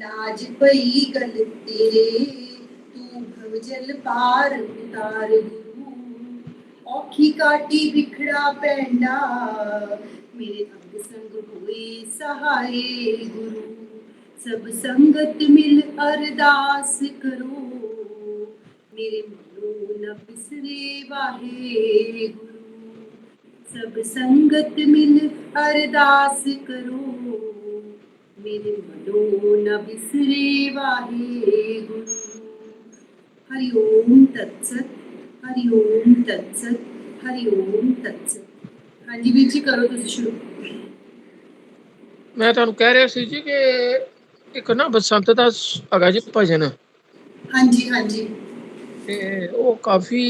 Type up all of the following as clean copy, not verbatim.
लाज पई गल तेरे तू भवजल पार उतार गुरु औखी काटी बिखड़ा पैंडा मेरे अंग संग होए सहाय गुरु सब संगत मिल अरदास करो मेरे मनो न बिसरे वाहे गुरु सब संगत मिल अरदास करो मेरे मनो न बिसरे वाहे गुरु। हरि ओम तत्सत हरि ओम तत्सत हरि ओम तत्सत। हाँ जी वीर जी करो तुसी शुरू। मैं तुहानू कह रहा सी जी कि एक ना बसंत दा हैगा जी भजन। हाँ जी हाँ जी। ते वो काफी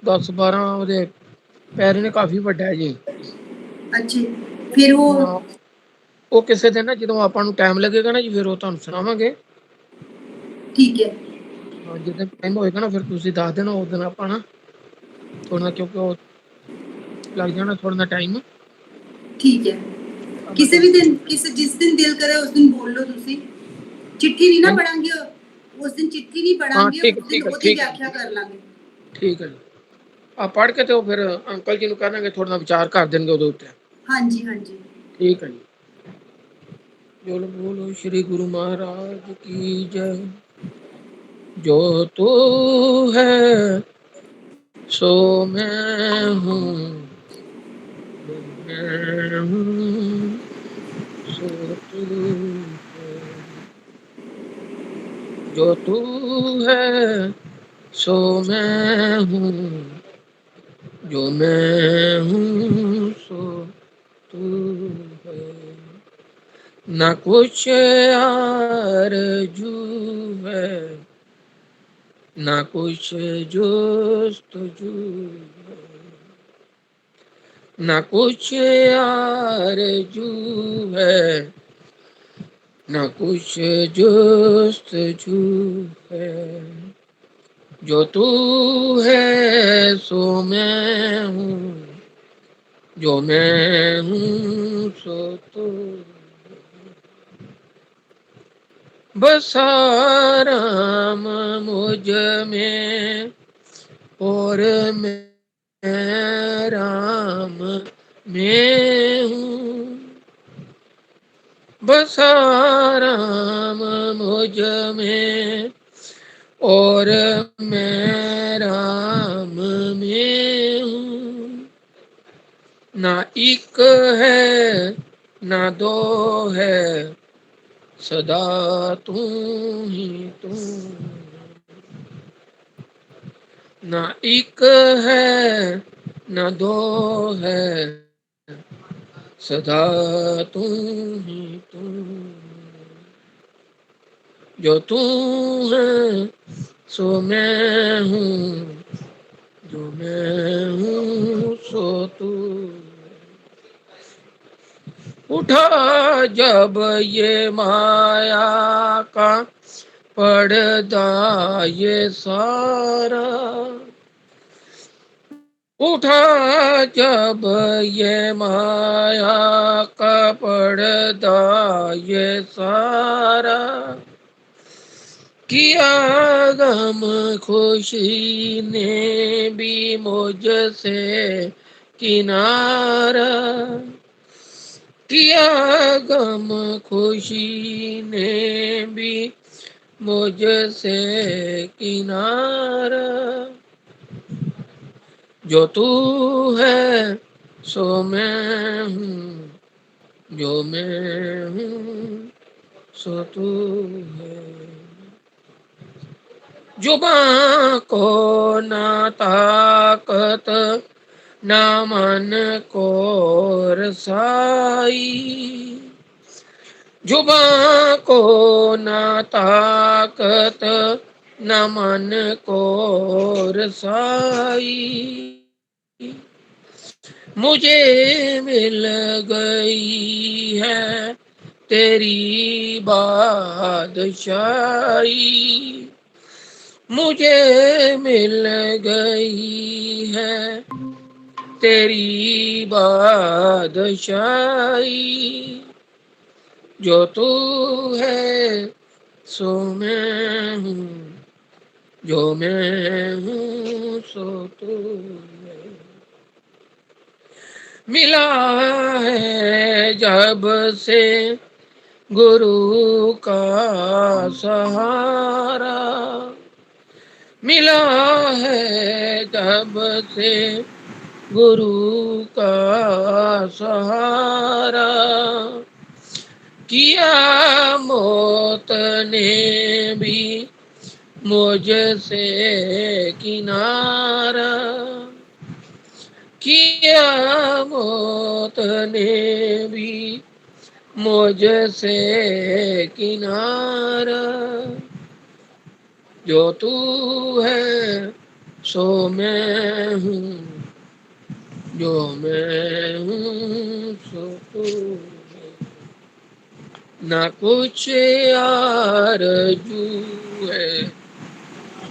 10-12 ਉਹਦੇ ਪੈਰ ਨੇ ਕਾਫੀ ਵੱਡਾ ਹੈ ਜੀ। अच्छा फिर वो ਉਹ ਕਿਸੇ ਦਿਨ ਨਾ ਜਦੋਂ ਆਪਾਂ ਨੂੰ ਟਾਈਮ ਲੱਗੇਗਾ ਨਾ ਜੀ ਫਿਰ ਉਹ ਤੁਹਾਨੂੰ ਸੁਣਾਵਾਂਗੇ। ठीक है। ਹਾਂ ਜਦੋਂ ਟਾਈਮ ਹੋਏਗਾ ਨਾ ਫਿਰ ਤੁਸੀਂ ਦੱਸ ਦੇਣਾ ਉਸ ਦਿਨ ਆਪਾਂ ਨਾ ਥੋੜਾ ਕਿਉਂਕਿ ਉਹ ਲੱਗ ਜਾਣਾ थोड़ा टाइम। ठीक है किसी भी दिन किसी जिस दिन दिल करे उस दिन बोल लो तुसी चिट्ठी नहीं ना पढ़ांगे उस दिन चिट्ठी नहीं पढ़ांगे उस दिन ओदी व्याख्या कर लांगे। ठीक है जी आ पढ़ के तो फिर अंकल जी ਨੂੰ ਕਹਾਂਗੇ ਥੋੜਾ ਵਿਚਾਰ ਕਰ ਦੇਣਗੇ ਉਹਦੇ ਉੱਤੇ। हाँ जी हाँ जी ठीक है जी। बोलो बोलो श्री गुरु महाराज की जय। जो तू है सो मैं हूँ जो मैं हूँ सो तू है जो तू है सो मैं हूँ जो मैं हूँ सो तू है ना कुछ आरज़ू है ना कुछ जुस्तजू है ना कुछ आरज़ू है ना कुछ जुस्तजू है जो तू है सो मैं हूँ जो मैं हूँ सो तू बसा राम मुझ में और मैं राम में हूँ बसा राम मुझ में और मैं राम में हूँ ना एक है ना दो है सदा तू ही तू ना एक है ना दो है सदा तू ही तू जो तू है सो मैं हूँ जो मैं हूँ सो तू उठा जब ये माया का पर्दा ये सारा उठा जब ये माया का पर्दा ये सारा किया गम खुशी ने भी मुझसे किनारा किया गम खुशी ने भी मुझसे किनारा जो तू है सो मैं हूँ जो मैं हूँ सो तू है जुबां को ना ताकत ना मन को रसाई जुबां को ना ताकत न मन को रसाई मुझे मिल गई है तेरी बादशाही मुझे मिल गई है तेरी बादशाही जो तू है सो मैं हूँ, जो मैं हूँ सो तू है। मिला है जब से गुरु का सहारा, मिला है जब से गुरु का सहारा, किया मौत ने भी मुझसे किनारा, किया मौत ने भी मुझसे किनारा, जो तू है सो मैं हूँ, जो मैं हूँ सो तू है। ना कुछ आरज़ू है,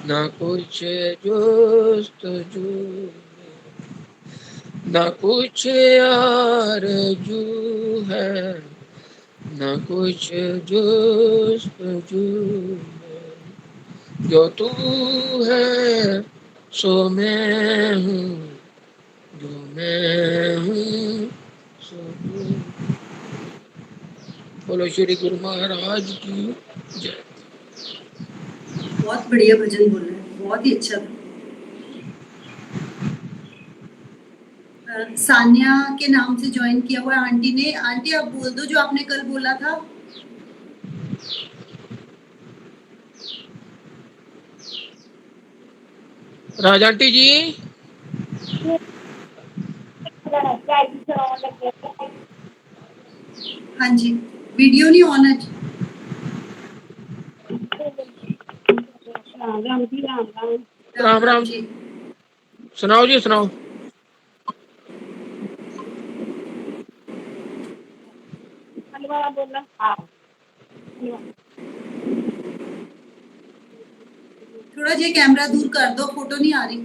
ना कुछ जुस्तजू है, ना कुछ आरज़ू है, ना कुछ जुस्तजू है, जो तू है सो मैं हूँ, जो मैं हूँ सो तू। बोलो श्री गुरु महाराज की जय। बहुत बढ़िया भजन बोल रहे हैं, बहुत ही अच्छा था। सान्या के नाम से ज्वाइन किया हुआ है आंटी ने। आंटी आप बोल दो जो आपने कल बोला था। राज आंटी जी हाँ जी, वीडियो नहीं ऑन है। राम जी राम राम। राम राम जी। सुनाओ जी सुनाओ। हलवा बोला हाँ। थोड़ा जे कैमरा दूर कर दो, फोटो नहीं आ रही।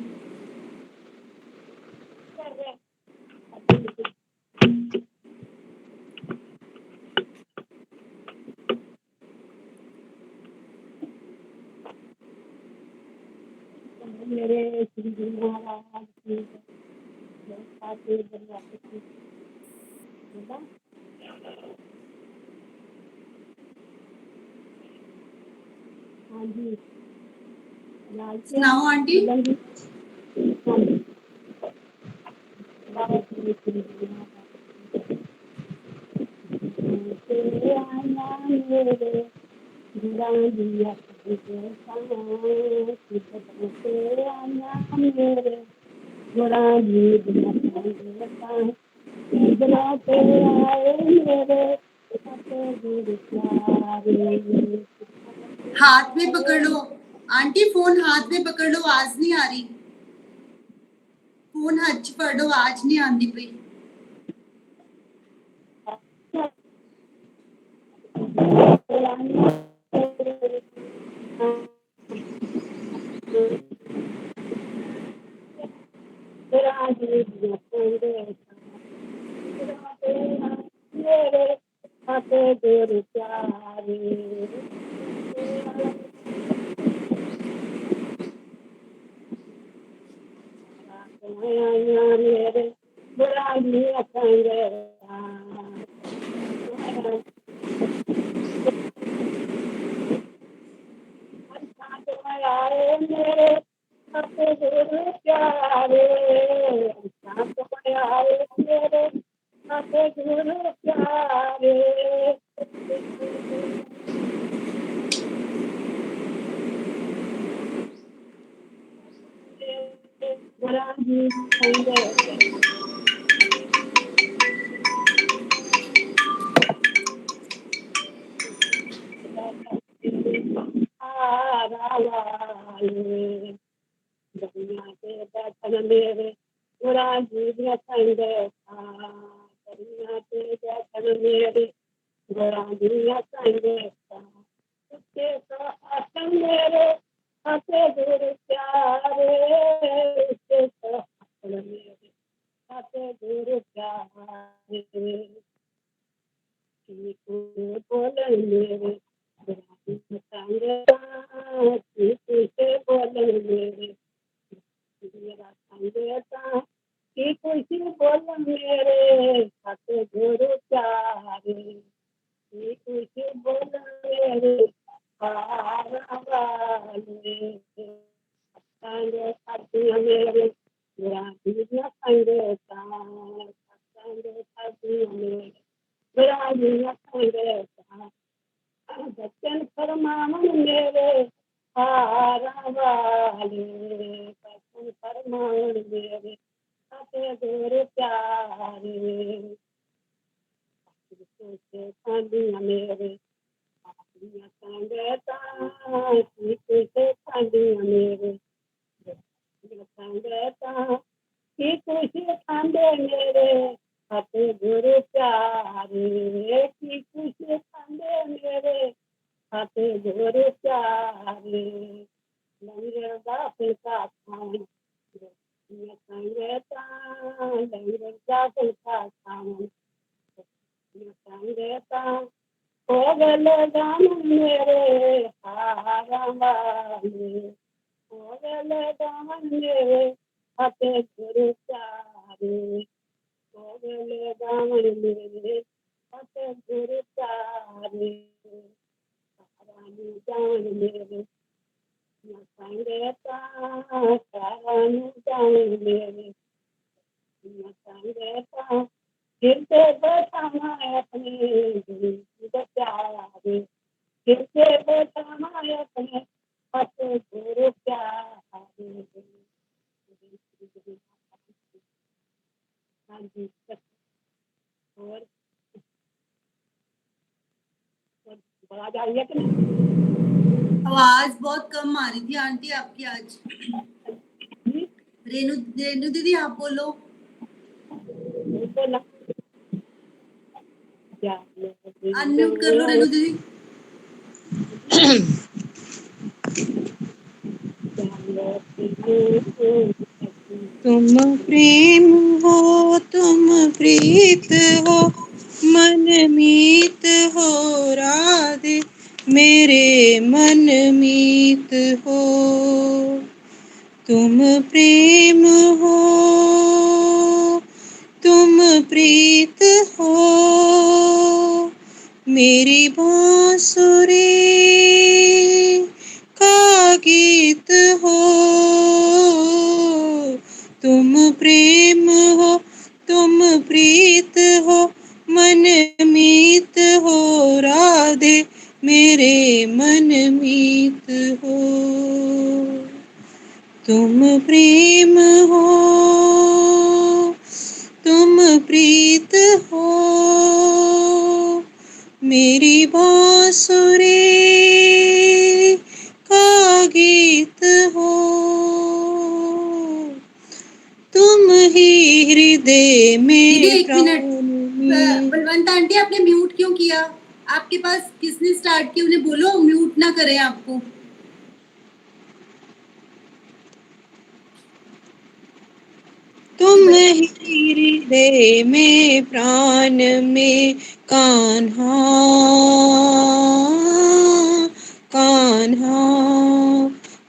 मेरे श्री गुरु महाराज की जय। बोला हाँ जी लाल से सुनाओ आंटी। बोलेंगी। हाँ जी श्री गुरु महाराज तेरे आना मेरे गुरा दिया तेरे आना मेरे गुरा दिया इतना तेरे आए मेरे गुरु प्यारे। हाथ में पकड़ लो आंटी, फोन हाथ में पकड़ लो, आवाज नहीं आ रही। फोन हाथ च फड़ लो, आवाज नहीं आती पई। गुरु प्यारे मेरे बुरा मेरे गुरु प्यारे मेरे गुरु प्यारे। बुरा जी संगे दुनिया के दर्शन मेरे बुरा जी संग दुनिया के दर्शन मेरे बुरा जी संग उसके तो आसन मेरे हसे गुरु प्यारे उसके तो आसन मेरे हसे गुरु प्यारे। की कुछ बोलन मेरे राधे संगता की कुछ बोलन मेरे मेरा संगता की कुछ बोलन मेरे खाते गुरु प्यारे की कुछ बोलन मेरे पारा वाले संग साथिया मेरे राधे संगता संग साथिया मेरे राधे संगता बच्चन फरमावन मेरे हारा वाले बच्चन फरमावन मेरे खाते गोरे प्यारे सोचे खांदिया मेरे आदिया संगता सोचे खांदिया मेरे संगता की कुछ खांदे मेरे खाते गोरे प्यारे की कुछ खांदे मेरे खाते गोरे प्यारे लंगर दाखिल का खान संगता लंगर दाखिल का खान संगता हो गले दान मेरे हारा वाले हो गले दान मेरे खाते गुरु प्यारे हो गले दान मेरे खाते गुरु प्यारे रानी जान मेरे संगता रानी जान मेरे संगता फिर से बैठाना अपने प्यारे फिर से बैठाना अपने खाते गुरु प्यारे हाँ जी और आवाज आ रही है कि नहीं? आवाज बहुत कम आ रही थी आंटी आपकी आज। रेनू रेनू दीदी आप बोलो। अनम्यूट कर लो रेनू दीदी। तुम प्रेम हो तुम प्रीत हो मन मीत हो राधे मेरे मन मीत हो तुम प्रेम हो तुम प्रीत हो मेरी बांसुरी का गीत हो तुम प्रेम हो तुम प्रीत हो मन मीत हो राधे मेरे मन मीत हो तुम प्रेम हो तुम प्रीत हो मेरी बांसुरी का गीत हो तुम ही हृदय दीदी में एक मिनट, प्राण में बलवंत आंटी आपने म्यूट क्यों किया? आपके पास किसने स्टार्ट किया? उन्हें बोलो म्यूट ना करें आपको। तुम ही हृदय में प्राण में कान्हा कान्हा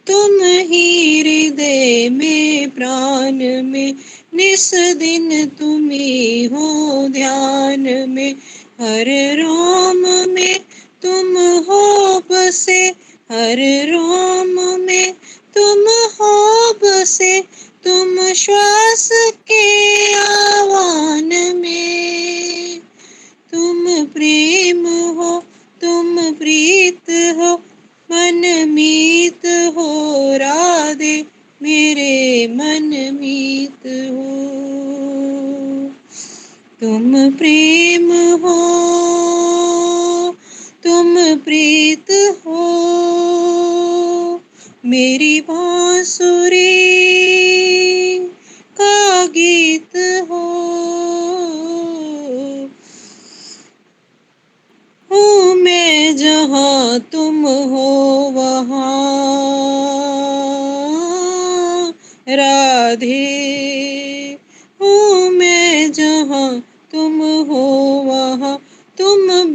तुम ही हृदय में प्राण में निस दिन तुम्ही हो ध्यान में हर राम में तुम हो बसे हर राम में तुम हो बसे तुम श्वास के आह्वान में तुम प्रेम हो तुम प्रीत हो मन मीत हो राधे मेरे मन मीत हो तुम प्रेम हो तुम प्रीत हो मेरी बांसुरी का गीत हो हूँ मैं जहाँ तुम हो वहाँ राधे हूँ मैं जहाँ तुम हो वहाँ तुम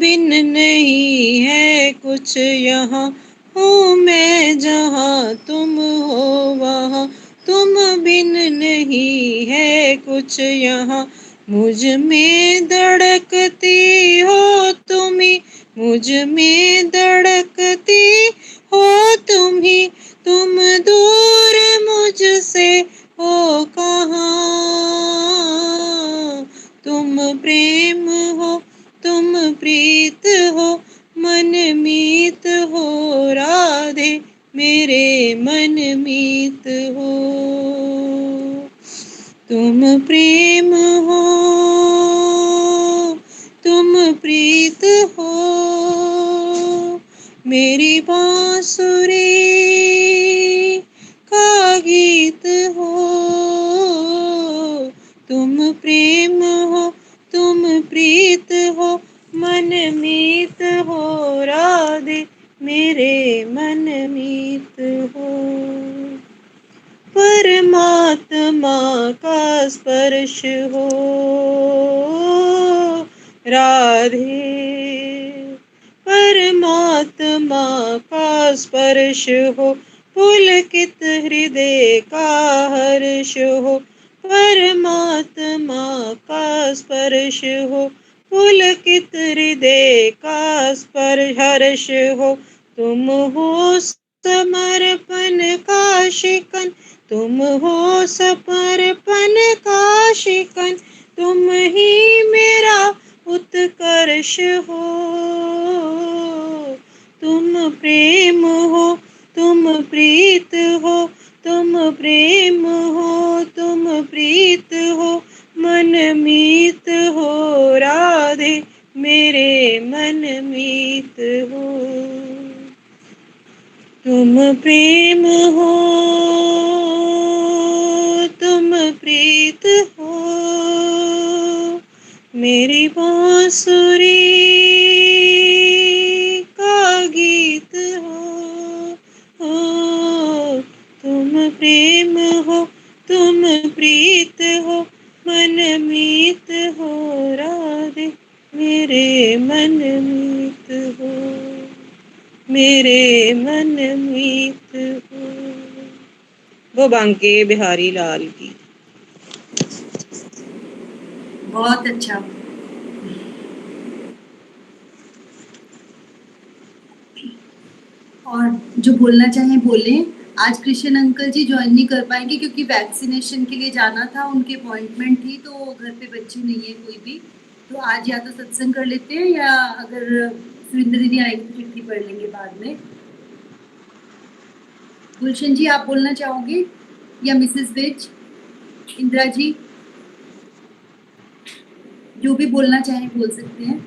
कुछ यहाँ, हूँ मैं जहाँ तुम हो वहाँ, तुम बिन नहीं है कुछ यहाँ। मुझ में धड़कती हो तुम्ही, मुझ में धड़कती हो तुम्ही, तुम दूर मुझसे हो कहाँ। तुम प्रेम हो, तुम प्रीत हो, मन मीत हो राधे, मेरे मन मीत हो। तुम प्रेम हो, तुम प्रीत हो, मेरी बांसुरी का गीत हो। तुम प्रेम हो, तुम प्रीत हो, मन मीत हो राधे, मेरे मन मीत हो। परमात्मा का स्पर्श हो राधे, परमात्मा का स्पर्श हो, पुलकित हृदय का हर्ष हो। परमात्मा का स्पर्श हो, पुलकित हृदय का स्पर्श हर्ष हो। तुम हो समर्पण का शिकन, तुम हो समर्पण का शिकन, तुम ही मेरा उत्कर्ष हो। तुम प्रेम हो, तुम प्रीत हो, तुम प्रेम हो, तुम प्रीत हो, मन मीत हो राधे, मेरे मन मीत हो। तुम प्रेम हो, तुम प्रीत हो, मेरी बांसुरी का गीत हो। तुम प्रेम हो, तुम प्रीत हो, मन मीत हो राधे, मेरे मन मीत हो, मेरे मन मीत हो। वो बांके बिहारी लाल की। बहुत अच्छा। और जो बोलना चाहें बोलें। आज कृष्ण अंकल जी ज्वाइन नहीं कर पाएंगे क्योंकि वैक्सीनेशन के लिए जाना था, उनकी अपॉइंटमेंट थी, तो घर पे बच्चे नहीं है कोई भी, तो आज या तो सत्संग कर लेते हैं या अगर सुरेंद्र दीदी आएंगे तो चिट्ठी पढ़ लेंगे बाद में। गुलशन जी आप बोलना चाहोगे या मिसेस विज, इंदिरा जी, जो भी बोलना चाहें बोल सकते हैं।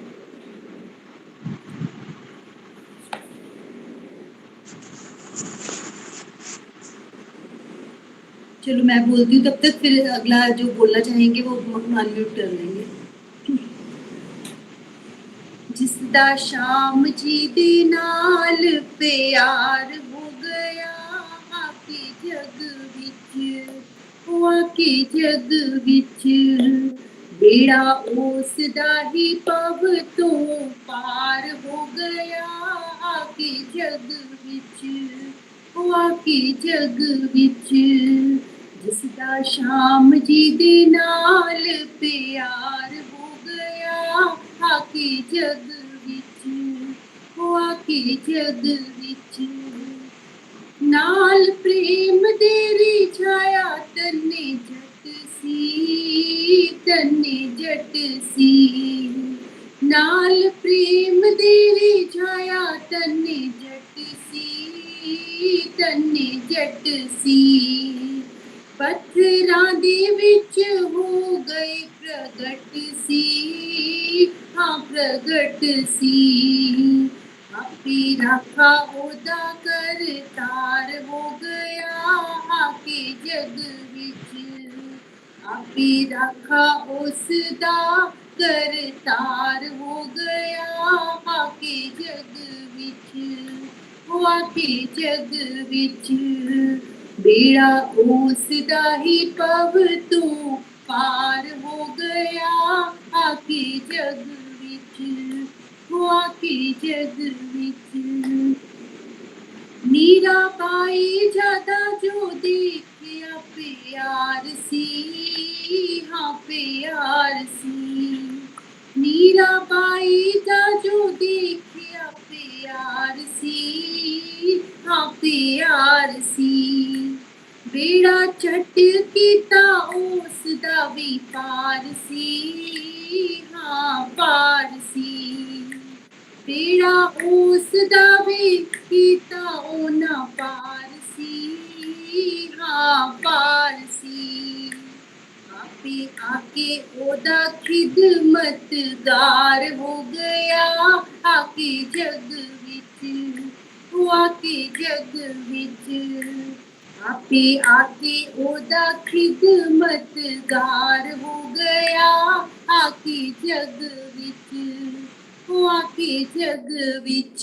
चलो मैं बोलती हूँ तब तक, फिर अगला जो बोलना चाहेंगे वो अनम्यूट कर लेंगे। जिसदा श्याम जी दे नाल प्यार हो गया, आके जग विच, ओ आके जग विच, बेड़ा उस दा ही पव तो पार हो गया, आके जग विच, ओ आके जग विच। जिसदा श्याम जी दे नाल प्यार हो गया, आके जग विच, ओ आके जग विच, नाल प्रेम दे रिझाया तन्ने जट सी, तन्ने जट सी, नाल प्रेम दे रिझाया तन्ने जट सी, तन्ने जट सी, पत्थरां दे विच हो गए प्रगट सी, हाँ प्रगट सी, आपी राखा ओदा करतार हो गया, आके जग विच, आपी राखा उसदा करतार हो गया, आके जग विच, ओ आके जग विच, बेड़ा उसदा ही पव तू पार हो गया, आके जग विच, हुआ के जग विच मीरा बाई ज्यादा जो देखिया प्यार सी हाँ प्यार सी मीरा बाई दा जो देखिया प्यार सी हाँ प्यार सी बेड़ा चट कीता उस दा भी पार सी हाँ पार सी बेड़ा उस दा भी कीता ओना पार सी हाँ पार सी आपे आके ओदा खिदमतगार हो गया आके जग विच वो आके जग विच आपे आके ओदा खिदमतगार हो गया आके जग विच वो आके जग विच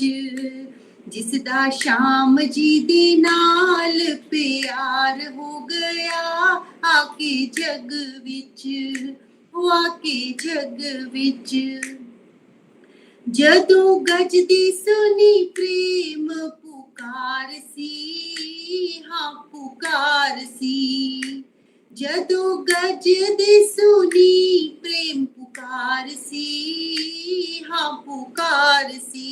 जिसदा श्याम जी दे नाल प्यार हो गया आके जग विच वो आके जग विच जदों गजदी सुनी प्रेम पुकार सी हाँ पुकार सी जदों गजदी सुनी प्रेम पुकार सी हाँ पुकार सी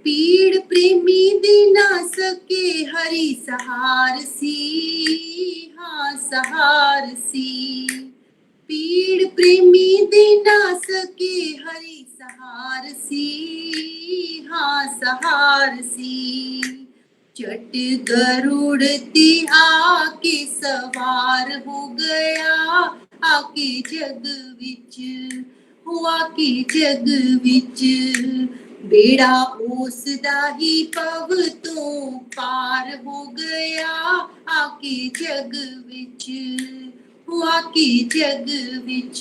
पीड़ प्रेमी दी ना सके हरि सहार सी हाँ सहार सी पीड़ प्रेमी दी ना सके हरि सहार सी हाँ सहार सी चट गरुड़ ते आके सवार हो गया आके जग विच हुआ के जग विच बेड़ा उस दा ही पव तो पार हो गया आके जग विच हुआ के जग विच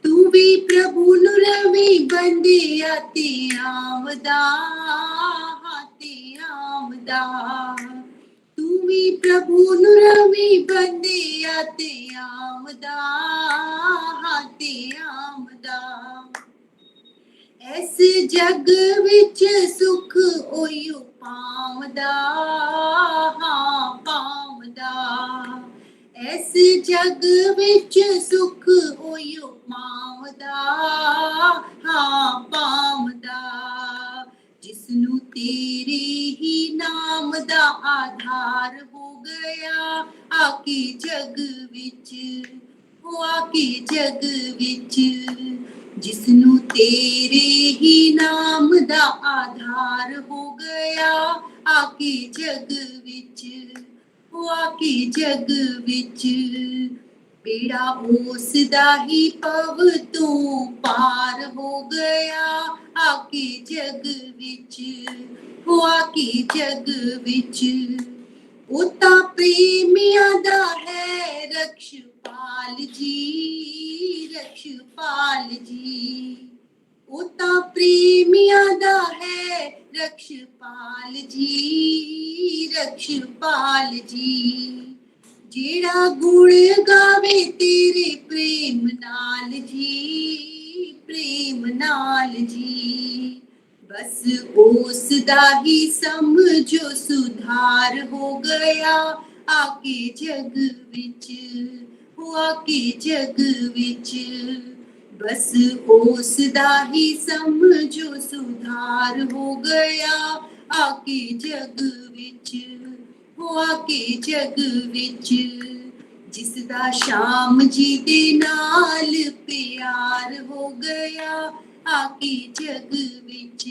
तू भी प्रभु नु रवि बंदिया ते आमदा हाते आमदा तू भी प्रभु नु रवि बंदिया ते आमदा हाते आमदा इस जग विच सुख ओयो पावदा हाँ पावदा इस जग विच सुख ओयो पावदा हाँ पावदा जिसनू तेरे ही नाम दा आधार हो गया आके जग विच हो आके जग विच जिसनू तेरे ही नाम दा आधार हो गया आके जग विच हो आके जग विच बेड़ा उस दा ही पव तो पार हो गया आके जग विच हो आके जग विच उता प्रेमिया दा है रक्षपाल जी रक्षपाल जी उता प्रेमिया दा है रक्षपाल जी रक्षपाल जी जेड़ा गुण गावे तेरे प्रेम नाल जी बस उस दा ही समझो सुधार हो गया आके जग विच हो आके जग विच बस उस दा ही समझो सुधार हो गया आके जग विच हो आके जग विच जिसदा श्याम जी दे नाल प्यार हो गया आके जग विच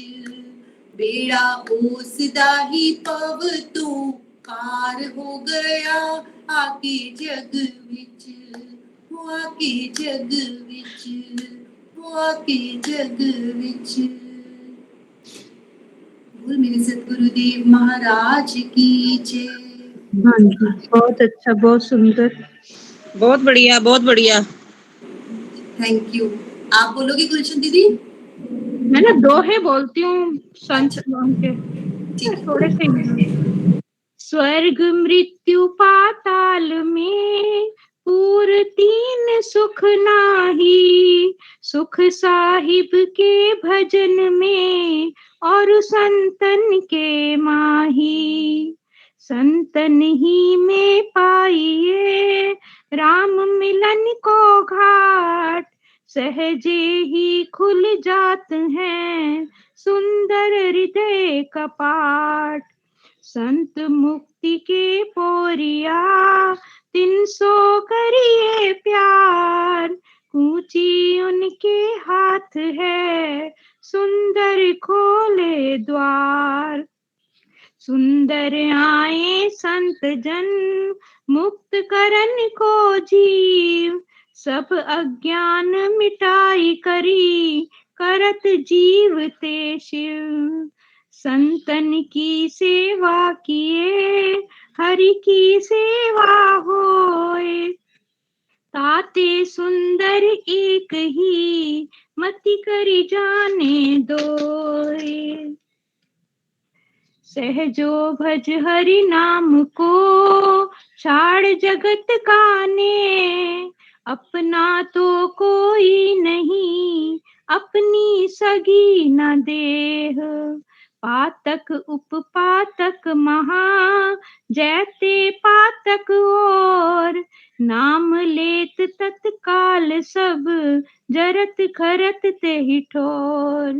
बेड़ा उस दा ही पव तो पार हो गया आके जग विच हो आके जग विच हो आके जग विच बोल मेरे सतगुरुदेव महाराज की जय। हाँ जी, बहुत अच्छा, बहुत सुंदर, बहुत बढ़िया, बहुत बढ़िया। Thank you. आप बोलोगे गुलशन दीदी? मैं ना दोहे बोलती हूँ संत अच्छा। के ठीक है। थोड़े से। स्वर्ग मृत्यु पाताल में पूरतीन सुख नाही, सुख साहिब के भजन में और संतन के माही। संतन ही में पाइए राम मिलन को घाट, सहजे ही खुल जात हैं सुंदर हृदय कपाट। संत मुक्ति के पोरिया 300 करिए प्यार, ऊंची उनके हाथ है सुंदर खोले द्वार। सुंदर आए संत जन मुक्त करन को जीव, सब अज्ञान मिटाई करी करत जीवते शिव। संतन की सेवा किए हरि की सेवा होए, ताते सुंदर एक ही मति करी जाने दोए। सहजो भज हरि नाम को छाड़ जगत काने, अपना तो कोई नहीं अपनी सगी न देह। पातक उपपातक महा जैते पातक और, नाम लेत तत्काल सब जरत खरत ते ही ठोर।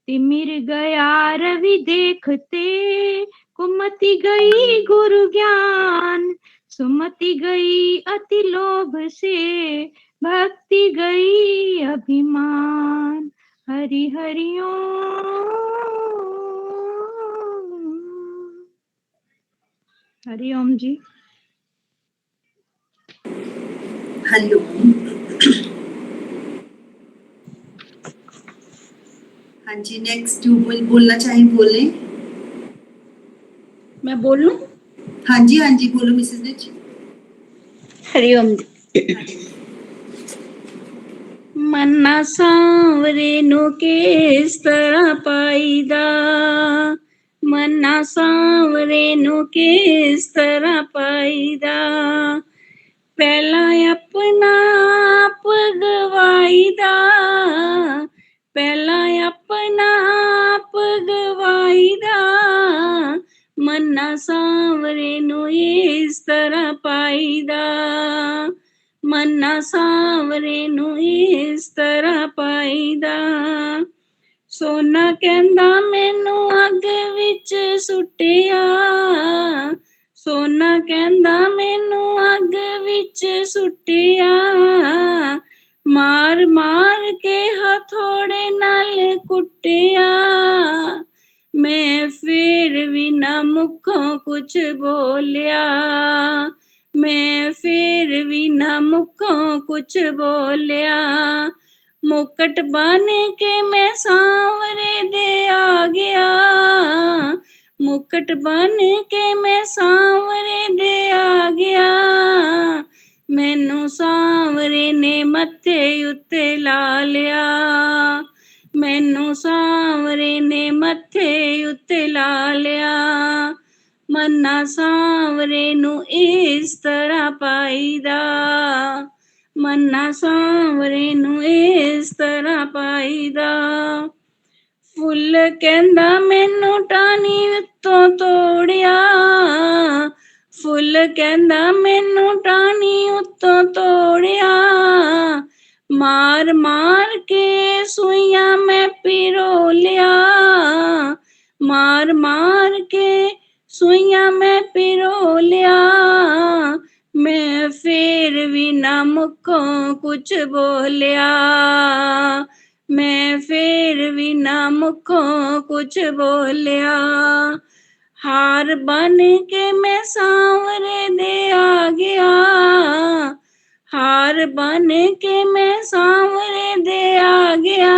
तिमिर गया रवि देखते, कुमति गई गुरु ज्ञान, सुमति गई अति लोभ से भक्ति गई अभिमान। हरि हरि ओम। हरि ओम जी। हेलो, हाँ जी, नेक्स्ट जो बोलना चाहे बोले। मैं बोल लूं? हाँ जी बोलो मिसेस रिच। हरि ओम जी। मन्ना सांवरे नु किस तरह पाईदा, मन्ना सांवरे नु किस तरह पाईदा। पहला अपना आप गवाईदा, पहला अपना आप गवाईदा। मन्ना सांवरे नु इस तरह पाईदा, मन्ना सांवरे नु इस तरह पाईदा। सोना कहंदा मैनू अग विच सुटिया, सोना कहंदा मैनू अग विच सुटिया। मार मार के हथौड़े नाल कुटिया, मैं फिर भी ना मुखों कुछ बोलिया, मैं फिर भी ना मुखों कुछ बोलिया। मुकट बन के मैं सांवरे दे आ गया, मुकट बन के मैं सांवरे दे आ गया। मैनू सांवरे ने मत्थे उत्ते ला लिया, मैनू सांवरे ने मत्थे उत्ते ला लिया। मन्ना सांवरे नू इस तरह पाईदा, मन्ना सांवरे नू इस तरह पाईदा। फुल कहंदा मैनू टानी उत्तों तोड़िया, फुल कहंदा मैनू टानी उत्तों तोड़िया। मार मार के सुइयां मैं पिरो लिया, मार मार के सुइयां मैं पिरो लिया। मैं फिर भी ना मुखों कुछ बोलिया, मैं फिर भी ना मुखों कुछ बोलिया। हार बन के मैं सांवरे दे आ गया, हार बन के मैं सांवरे दे आ गया।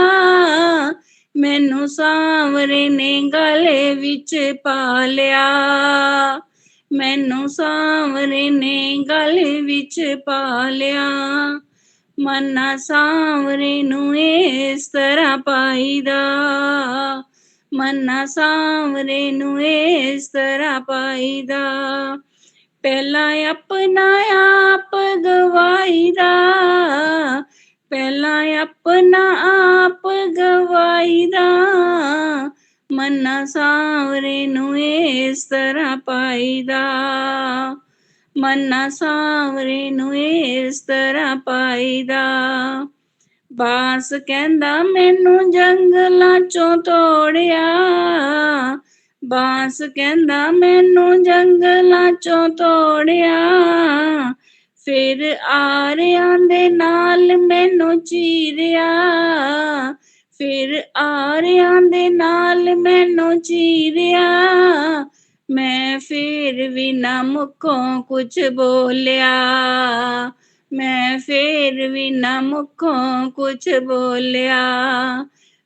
मैनू सांवरे ने गले विच पा लिया, मैनू सांवरे ने गले विच पा लिया। मन्ना सांवरे नू इस तरह पाईदा, मन्ना सांवरे नू इस तरह पाईदा। ਪਹਿਲਾਂ ਆਪਣਾ ਆਪ ਗਵਾਈਦਾ, ਪਹਿਲਾਂ ਆਪਣਾ ਆਪ ਗਵਾਈਦਾ, ਮਨਾਂ ਸਾਵਰੇ ਨੂੰ ਇਸ ਤਰ੍ਹਾਂ ਪਾਈਦਾ, ਮਨਾਂ ਸਾਵਰੇ ਨੂੰ ਇਸ ਤਰ੍ਹਾਂ ਪਾਈਦਾ। ਬਾਂਸ ਕਹਿੰਦਾ ਮੈਨੂੰ ਜੰਗਲਾਂ ਚੋਂ ਤੋੜਿਆ, ਬਾਂਸ ਕਹਿੰਦਾ ਮੈਨੂੰ ਜੰਗਲਾਂ ਚੋਂ ਤੋੜਿਆ, ਫਿਰ ਆਰਿਆਂ ਦੇ ਨਾਲ ਮੈਨੂੰ ਚੀਰਿਆ, ਫਿਰ ਆਰਿਆਂ ਦੇ ਨਾਲ ਮੈਨੂੰ ਚੀਰਿਆ, ਮੈਂ ਫਿਰ ਵੀ ਨਾ ਮੁੱਖੋਂ ਕੁਛ ਬੋਲਿਆ, ਮੈਂ ਫਿਰ ਵੀ ਨਾ ਮੁੱਖੋਂ ਕੁਛ ਬੋਲਿਆ।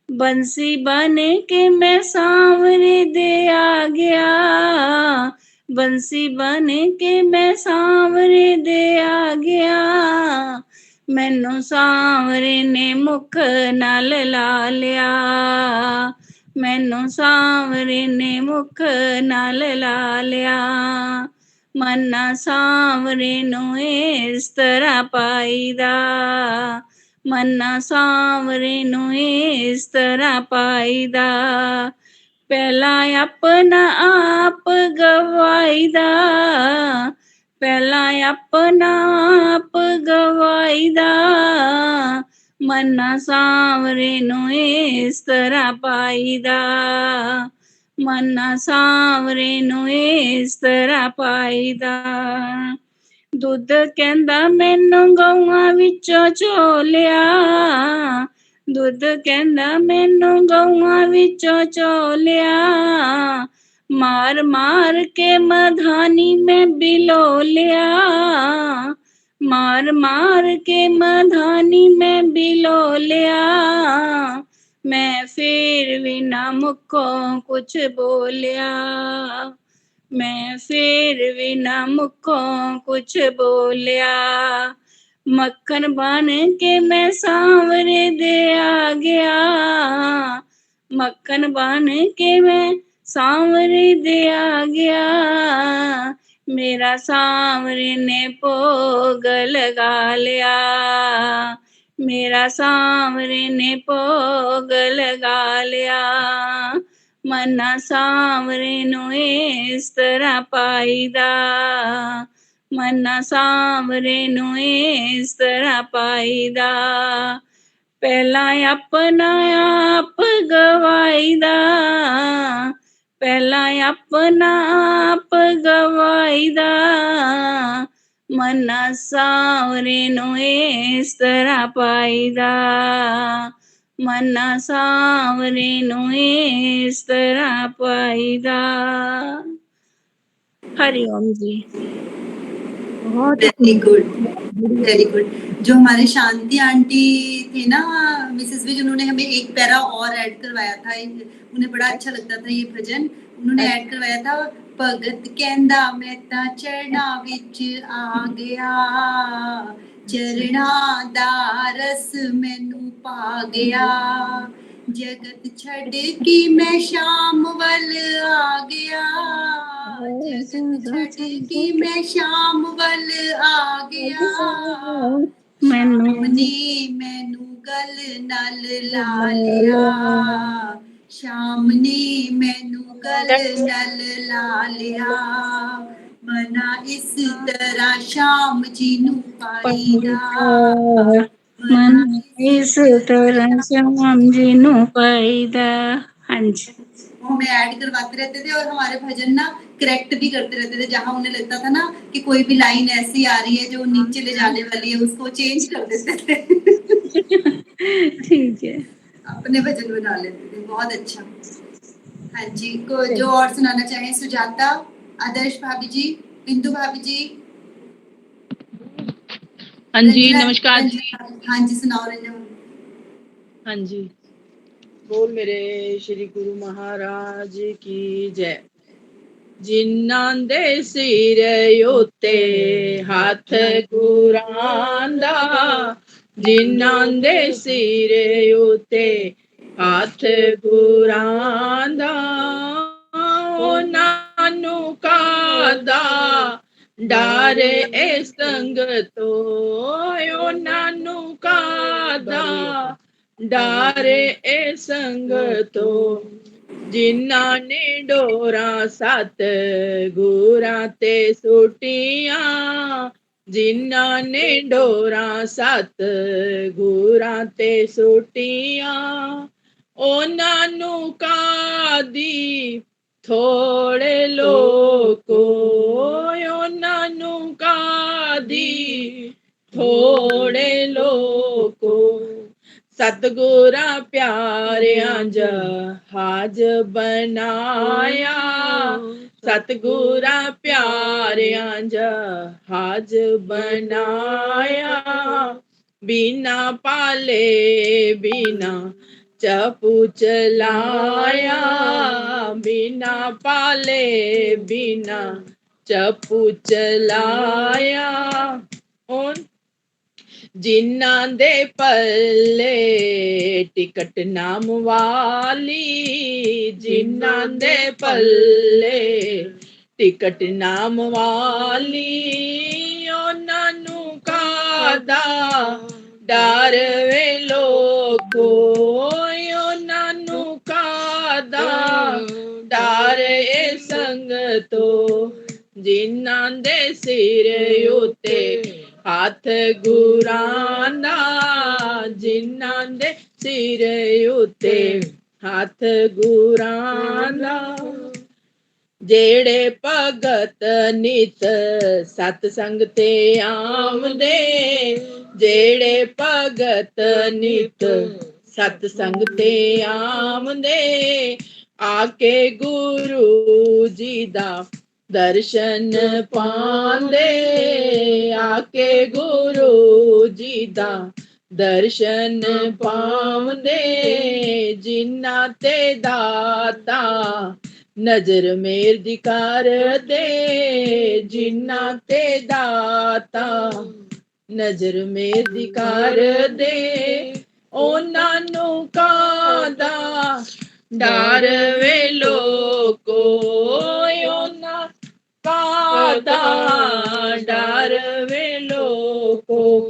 ਬੰਸੀ ਬਨ ਕੇ ਮੈਂ ਸਾਵਰੇ ਦੇ ਆ ਗਿਆ, ਬੰਸੀ ਬਨ ਕੇ ਮੈਂ ਸਾਵਰੇ ਦੇ ਆ ਗਿਆ, ਮੈਨੂੰ ਸਾਵਰੇ ਨੇ ਮੁੱਖ ਨਾਲ ਲਾ ਲਿਆ, ਮੈਨੂੰ ਸਾਵਰੇ ਨੇ ਮੁੱਖ ਨਾਲ ਲਾ ਲਿਆ, ਮਨਾਂ ਸਾਵਰੇ ਨੂੰ ਇਸ ਤਰ੍ਹਾਂ ਪਾਈਦਾ, ਮਨਾਂ ਸਾਵਰੇ ਨੂੰ ਇਸ ਤਰ੍ਹਾਂ ਪਾਈਦਾ। ਪਹਿਲਾਂ ਆਪਣਾ ਆਪ ਗਵਾਈਦਾ, ਪਹਿਲਾਂ ਆਪਣਾ ਆਪ ਗਵਾਈਦਾ, ਮਨਾਂ ਸਾਵਰੇ ਨੂੰ ਇਸ ਤਰ੍ਹਾਂ ਪਾਈਦਾ, ਮਨਾਂ ਸਾਵਰੇ ਨੂੰ ਇਸ ਤਰ੍ਹਾਂ ਪਾਈਦਾ। ਦੁੱਧ ਕਹਿੰਦਾ ਮੈਨੂੰ ਗਊਆਂ ਵਿੱਚੋਂ ਚੋਲਿਆ, ਦੁੱਧ ਕਹਿੰਦਾ ਮੈਨੂੰ ਗਊਆਂ ਵਿੱਚੋਂ ਚੋਲਿਆ, ਮਾਰ ਮਾਰ ਕੇ ਮਧਾਨੀ ਮੈਂ ਬਿਲੋਲਿਆ, ਮਾਰ ਮਾਰ ਕੇ ਮਧਾਨੀ ਮੈਂ ਬਿਲੋਲਿਆ, ਮੈਂ ਫਿਰ ਵੀ ਨਾ ਮੁੱਖੋਂ ਕੁਛ ਬੋਲਿਆ, ਮੈਂ ਫਿਰ ਵੀ ਨਾ ਮੁੱਖੋਂ ਕੁਛ ਬੋਲਿਆ। ਮੱਖਣ ਬਣ ਕੇ ਮੈਂ ਸਾਵਰੇ ਦੇ ਆ ਗਿਆ, ਮੱਖਣ ਬਣ ਕੇ ਮੈਂ ਸਾਵਰੇ ਦੇ ਆ ਗਿਆ, ਮੇਰਾ ਸਾਵਰੇ ਨੇ ਭੋਗ ਲਗਾ ਲਿਆ, ਮੇਰਾ ਸਾਵਰੇ ਨੇ ਭੋਗ ਲਗਾ ਲਿਆ, ਮਨਾਂ ਸਾਵਰੇ ਨੂੰ ਇਸ ਤਰ੍ਹਾਂ ਪਾਈਦਾ, ਮਨਾਂ ਸਾਵਰੇ ਨੂੰ ਇਸ ਤਰ੍ਹਾਂ ਪਾਈਦਾ। ਪਹਿਲਾਂ ਆਪਣਾ ਆਪ ਗਵਾਈਦਾ, ਪਹਿਲਾਂ ਆਪਣਾ ਆਪ ਗਵਾਈਦਾ, ਮਨਾਂ ਸਾਵਰੇ ਨੂੰ ਇਸ ਤਰ੍ਹਾਂ ਪਾਈਦਾ, ਮਨਾਂ ਸਾਵਰੇ ਨੂੰ ਇਸ ਤਰ੍ਹਾਂ ਪਾਈਦਾ। हरि ओम जी। बहुत वेरी गुड, वेरी गुड। जो हमारे शांति आंटी थे ना मिसेस विज, उन्होंने हमें एक पैरा और ऐड करवाया था, उन्हें बड़ा अच्छा लगता था ये भजन, उन्होंने ऐड करवाया था। भगत कहंदा मैं ता चरणा विच आ गया, चरणा दा रस मैनू पा गया, जगत छड़ के मैं शाम वल आ गया, जगत छड़ के मैं शाम वल आ गया, शाम ने मैनू गल नाल ला लिया, शाम ने मैनू गल नाल ला लिया, मना इस तरह शाम जी नू पाईदा, मन इस तरह शाम जी नू पाईदा। हाँ जी, वो हमें ऐड करवाते रहते थे और हमारे भजन ना करेक्ट भी करते रहते थे, जहाँ उन्हें लगता था ना कि कोई भी लाइन ऐसी आ रही है जो नीचे ले जाने वाली है, उसको चेंज कर देते थे। ठीक है, अपने भजन बना लेते थे, बहुत अच्छा। हाँ जी, को जो और सुनाना चाहें, सुजाता, आदर्श भाभी जी, बिंदु भाभी जी। हाँ जी, नमस्कार जी। हाँ जी, सुनाओ रंजना। हाँ जी, बोल मेरे श्री गुरु महाराज की जय। जिन्नां दे सिर उत्ते हाथ गुरां दा, जिन्नां दे सिर उत्ते हाथ गुरां दा, उन्हां नूं कादा ਡਾਰੇ ਇਹ ਸੰਗ ਤੋਂ ਉਹਨਾਂ ਨੂੰ ਕਾਦਾ ਡਾਰੇ ਇਹ ਸੰਗ ਤੋਂ ਜਿਨ੍ਹਾਂ ਨੇ ਡੋਰਾਂ ਸਤ ਗੁਰਾਂ ਤੇ ਸੁਟੀਆਂ ਜਿਨ੍ਹਾਂ ਨੇ ਡੋਰਾਂ ਸਤ ਗੁਰਾਂ ਤੇ ਸੁਟੀਆਂ ਉਹਨਾਂ ਨੂੰ ਕਾਦੀ ਥੋੜੇ ਲੋਕੋ ਉਹਨਾਂ ਨੂੰ ਕਾਦੀ ਥੋੜੇ ਲੋਕੋ ਸਤਿਗੁਰਾਂ ਪਿਆਰਿਆਂ ਜਹਾਜ਼ ਬਣਾਇਆ ਸਤਿਗੁਰਾਂ ਪਿਆਰਿਆਂ ਜਹਾਜ਼ ਬਣਾਇਆ ਬਿਨਾ ਪਾਲੇ ਬਿਨਾ ਚਪੂ ਚਲਾਇਆ ਬਿਨਾ ਪਾਲੇ ਬਿਨਾ ਚਪੂ ਚਲਾਇਆ ਜਿਨ੍ਹਾਂ ਦੇ ਪੱਲੇ ਟਿਕਟ ਨਾਮ ਵਾਲੀ ਜਿਨ੍ਹਾਂ ਦੇ ਪੱਲੇ ਟਿਕਟ ਨਾਮ ਵਾਲੀ ਉਹਨਾਂ ਨੂੰ ਕਾਦਾ ਡਰ ਵੇ ਲੋਕੋ ਉਹਨਾਂ ਨੂੰ ਕਾਦਾ ਡਰ ਇਹ ਸੰਗ ਤੋਂ ਜਿਨ੍ਹਾਂ ਦੇ ਸਿਰ ਉਤੇ ਹੱਥ ਗੁਰਾਂ ਦਾ ਜਿਨ੍ਹਾਂ ਦੇ ਸਿਰ ਉਤੇ ਹੱਥ ਗੁਰਾਂ ਦਾ ਜਿਹੜੇ ਭਗਤ ਨਿਤ ਸਤ ਸੰਗ ਤੇ ਆਮਦੇ ਜਿਹੜੇ ਭਗਤ ਨਿਤ ਸਤ ਸੰਗ ਤੇ ਆਮਦੇ ਆਕੇ ਗੁਰੂ ਜੀ ਦਾ ਦਰਸ਼ਨ ਪਾਉਂਦੇ ਆਕੇ ਗੁਰੂ ਜੀ ਦਾ ਦਰਸ਼ਨ ਪਾਉਂਦੇ ਜਿਨ੍ਹਾਂ ਤੇ ਦਾਤਾ ਨਜ਼ਰ ਮੇਰ ਦੀ ਕਰਦੇ ਜਿਨ੍ਹਾਂ ਤੇ ਦਾਤਾ ਨਜ਼ਰ ਮੇਰ ਦੀ ਕਰਦੇ ਉਹਨਾਂ ਨੂੰ ਕਾਦਾ ਡਰ ਵੇ ਲੋਕੋ ਉਹਨਾਂ ਕਾਦਾ ਡਰ ਵੇ ਲੋਕੋ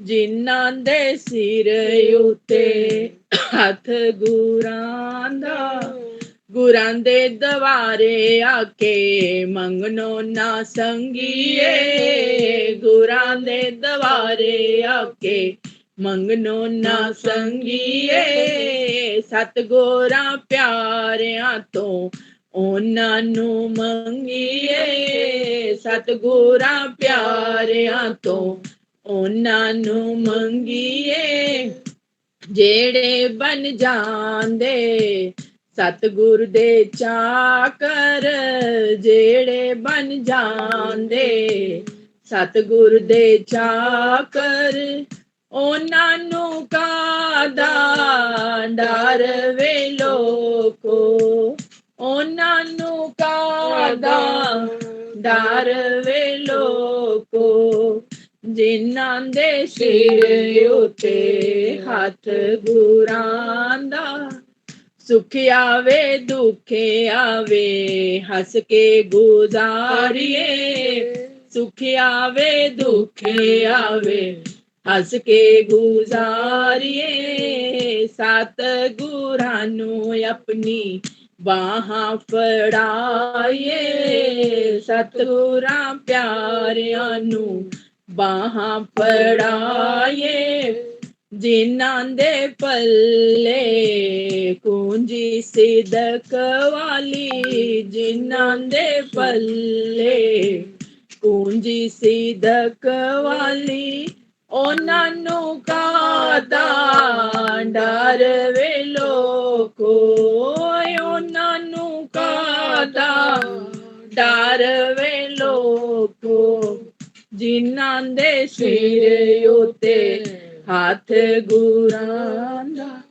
ਜਿਨ੍ਹਾਂ ਦੇ ਸਿਰ ਉਤੇ ਹੱਥ ਗੁਰਾਂ ਦਾ ਗੁਰਾਂ ਦੇ ਦਵਾਰੇ ਆਕੇ ਮੰਗਣੋ ਨਾ ਸੰਗੀਏ ਗੁਰਾਂ ਦੇ ਦਵਾਰੇ ਆਕੇ ਮੰਗਣੋ ਨਾ ਸੰਗੀਏ ਸਤਿਗੁਰਾਂ ਪਿਆਰਿਆਂ ਤੋਂ ਉਹਨਾਂ ਨੂੰ ਮੰਗੀਏ ਸਤਿਗੁਰਾਂ ਪਿਆਰਿਆਂ ਤੋਂ ਉਹਨਾਂ ਨੂੰ ਮੰਗੀਏ ਜਿਹੜੇ ਬਣ ਜਾਂਦੇ ਸਤਿਗੁਰ ਦੇ ਚਾਕਰ ਜਿਹੜੇ ਬਣ ਜਾਂਦੇ ਸਤਿਗੁਰ ਦੇ ਚਾਕਰ ਉਹਨਾਂ ਨੂੰ ਕਾਦਾ ਡਰ ਵੇ ਲੋਕੋ ਉਹਨਾਂ ਨੂੰ ਕਾਦਾ ਡਰ ਵੇ ਲੋਕੋ ਜਿਨ੍ਹਾਂ ਦੇ ਸਿਰ ਉਤੇ ਹੱਥ ਗੁਰਾਂ ਦਾ ਸੁਖ ਆਵੇ ਦੁੱਖ ਆਵੇ ਹੱਸ ਕੇ ਗੁਜ਼ਾਰੀਏ ਸੁਖ ਆਵੇ ਦੁੱਖ ਆਵੇ ਹੱਸ ਕੇ ਗੁਜ਼ਾਰੀਏ ਸਤਿਗੁਰਾਂ ਨੂੰ ਆਪਣੀ ਬਾਹਾਂ ਫੜਾਈਏ ਸਤਿਗੁਰਾਂ ਪਿਆਰਿਆਂ ਨੂੰ ਬਾਹਾਂ ਫੜਾਈਏ ਜਿਨ੍ਹਾਂ ਦੇ ਪੱਲੇ ਕੁੰਜੀ ਸਿਦਕ ਵਾਲੀ ਜਿਨ੍ਹਾਂ ਦੇ ਪੱਲੇ ਕੁੰਜੀ ਸਿਦਕ ਵਾਲੀ ਉਹਨਾਂ ਨੂੰ ਕਾਦਾ ਡਰ ਵੇ ਲੋਕੋ ਉਹਨਾਂ ਨੂੰ ਕਾਦਾ ਡਰ ਵੇ ਲੋਕੋ ਜਿਨ੍ਹਾਂ ਦੇ ਸਿਰ ਉਤੇ ਹੱਥ ਗੁਰਾਂ ਦਾ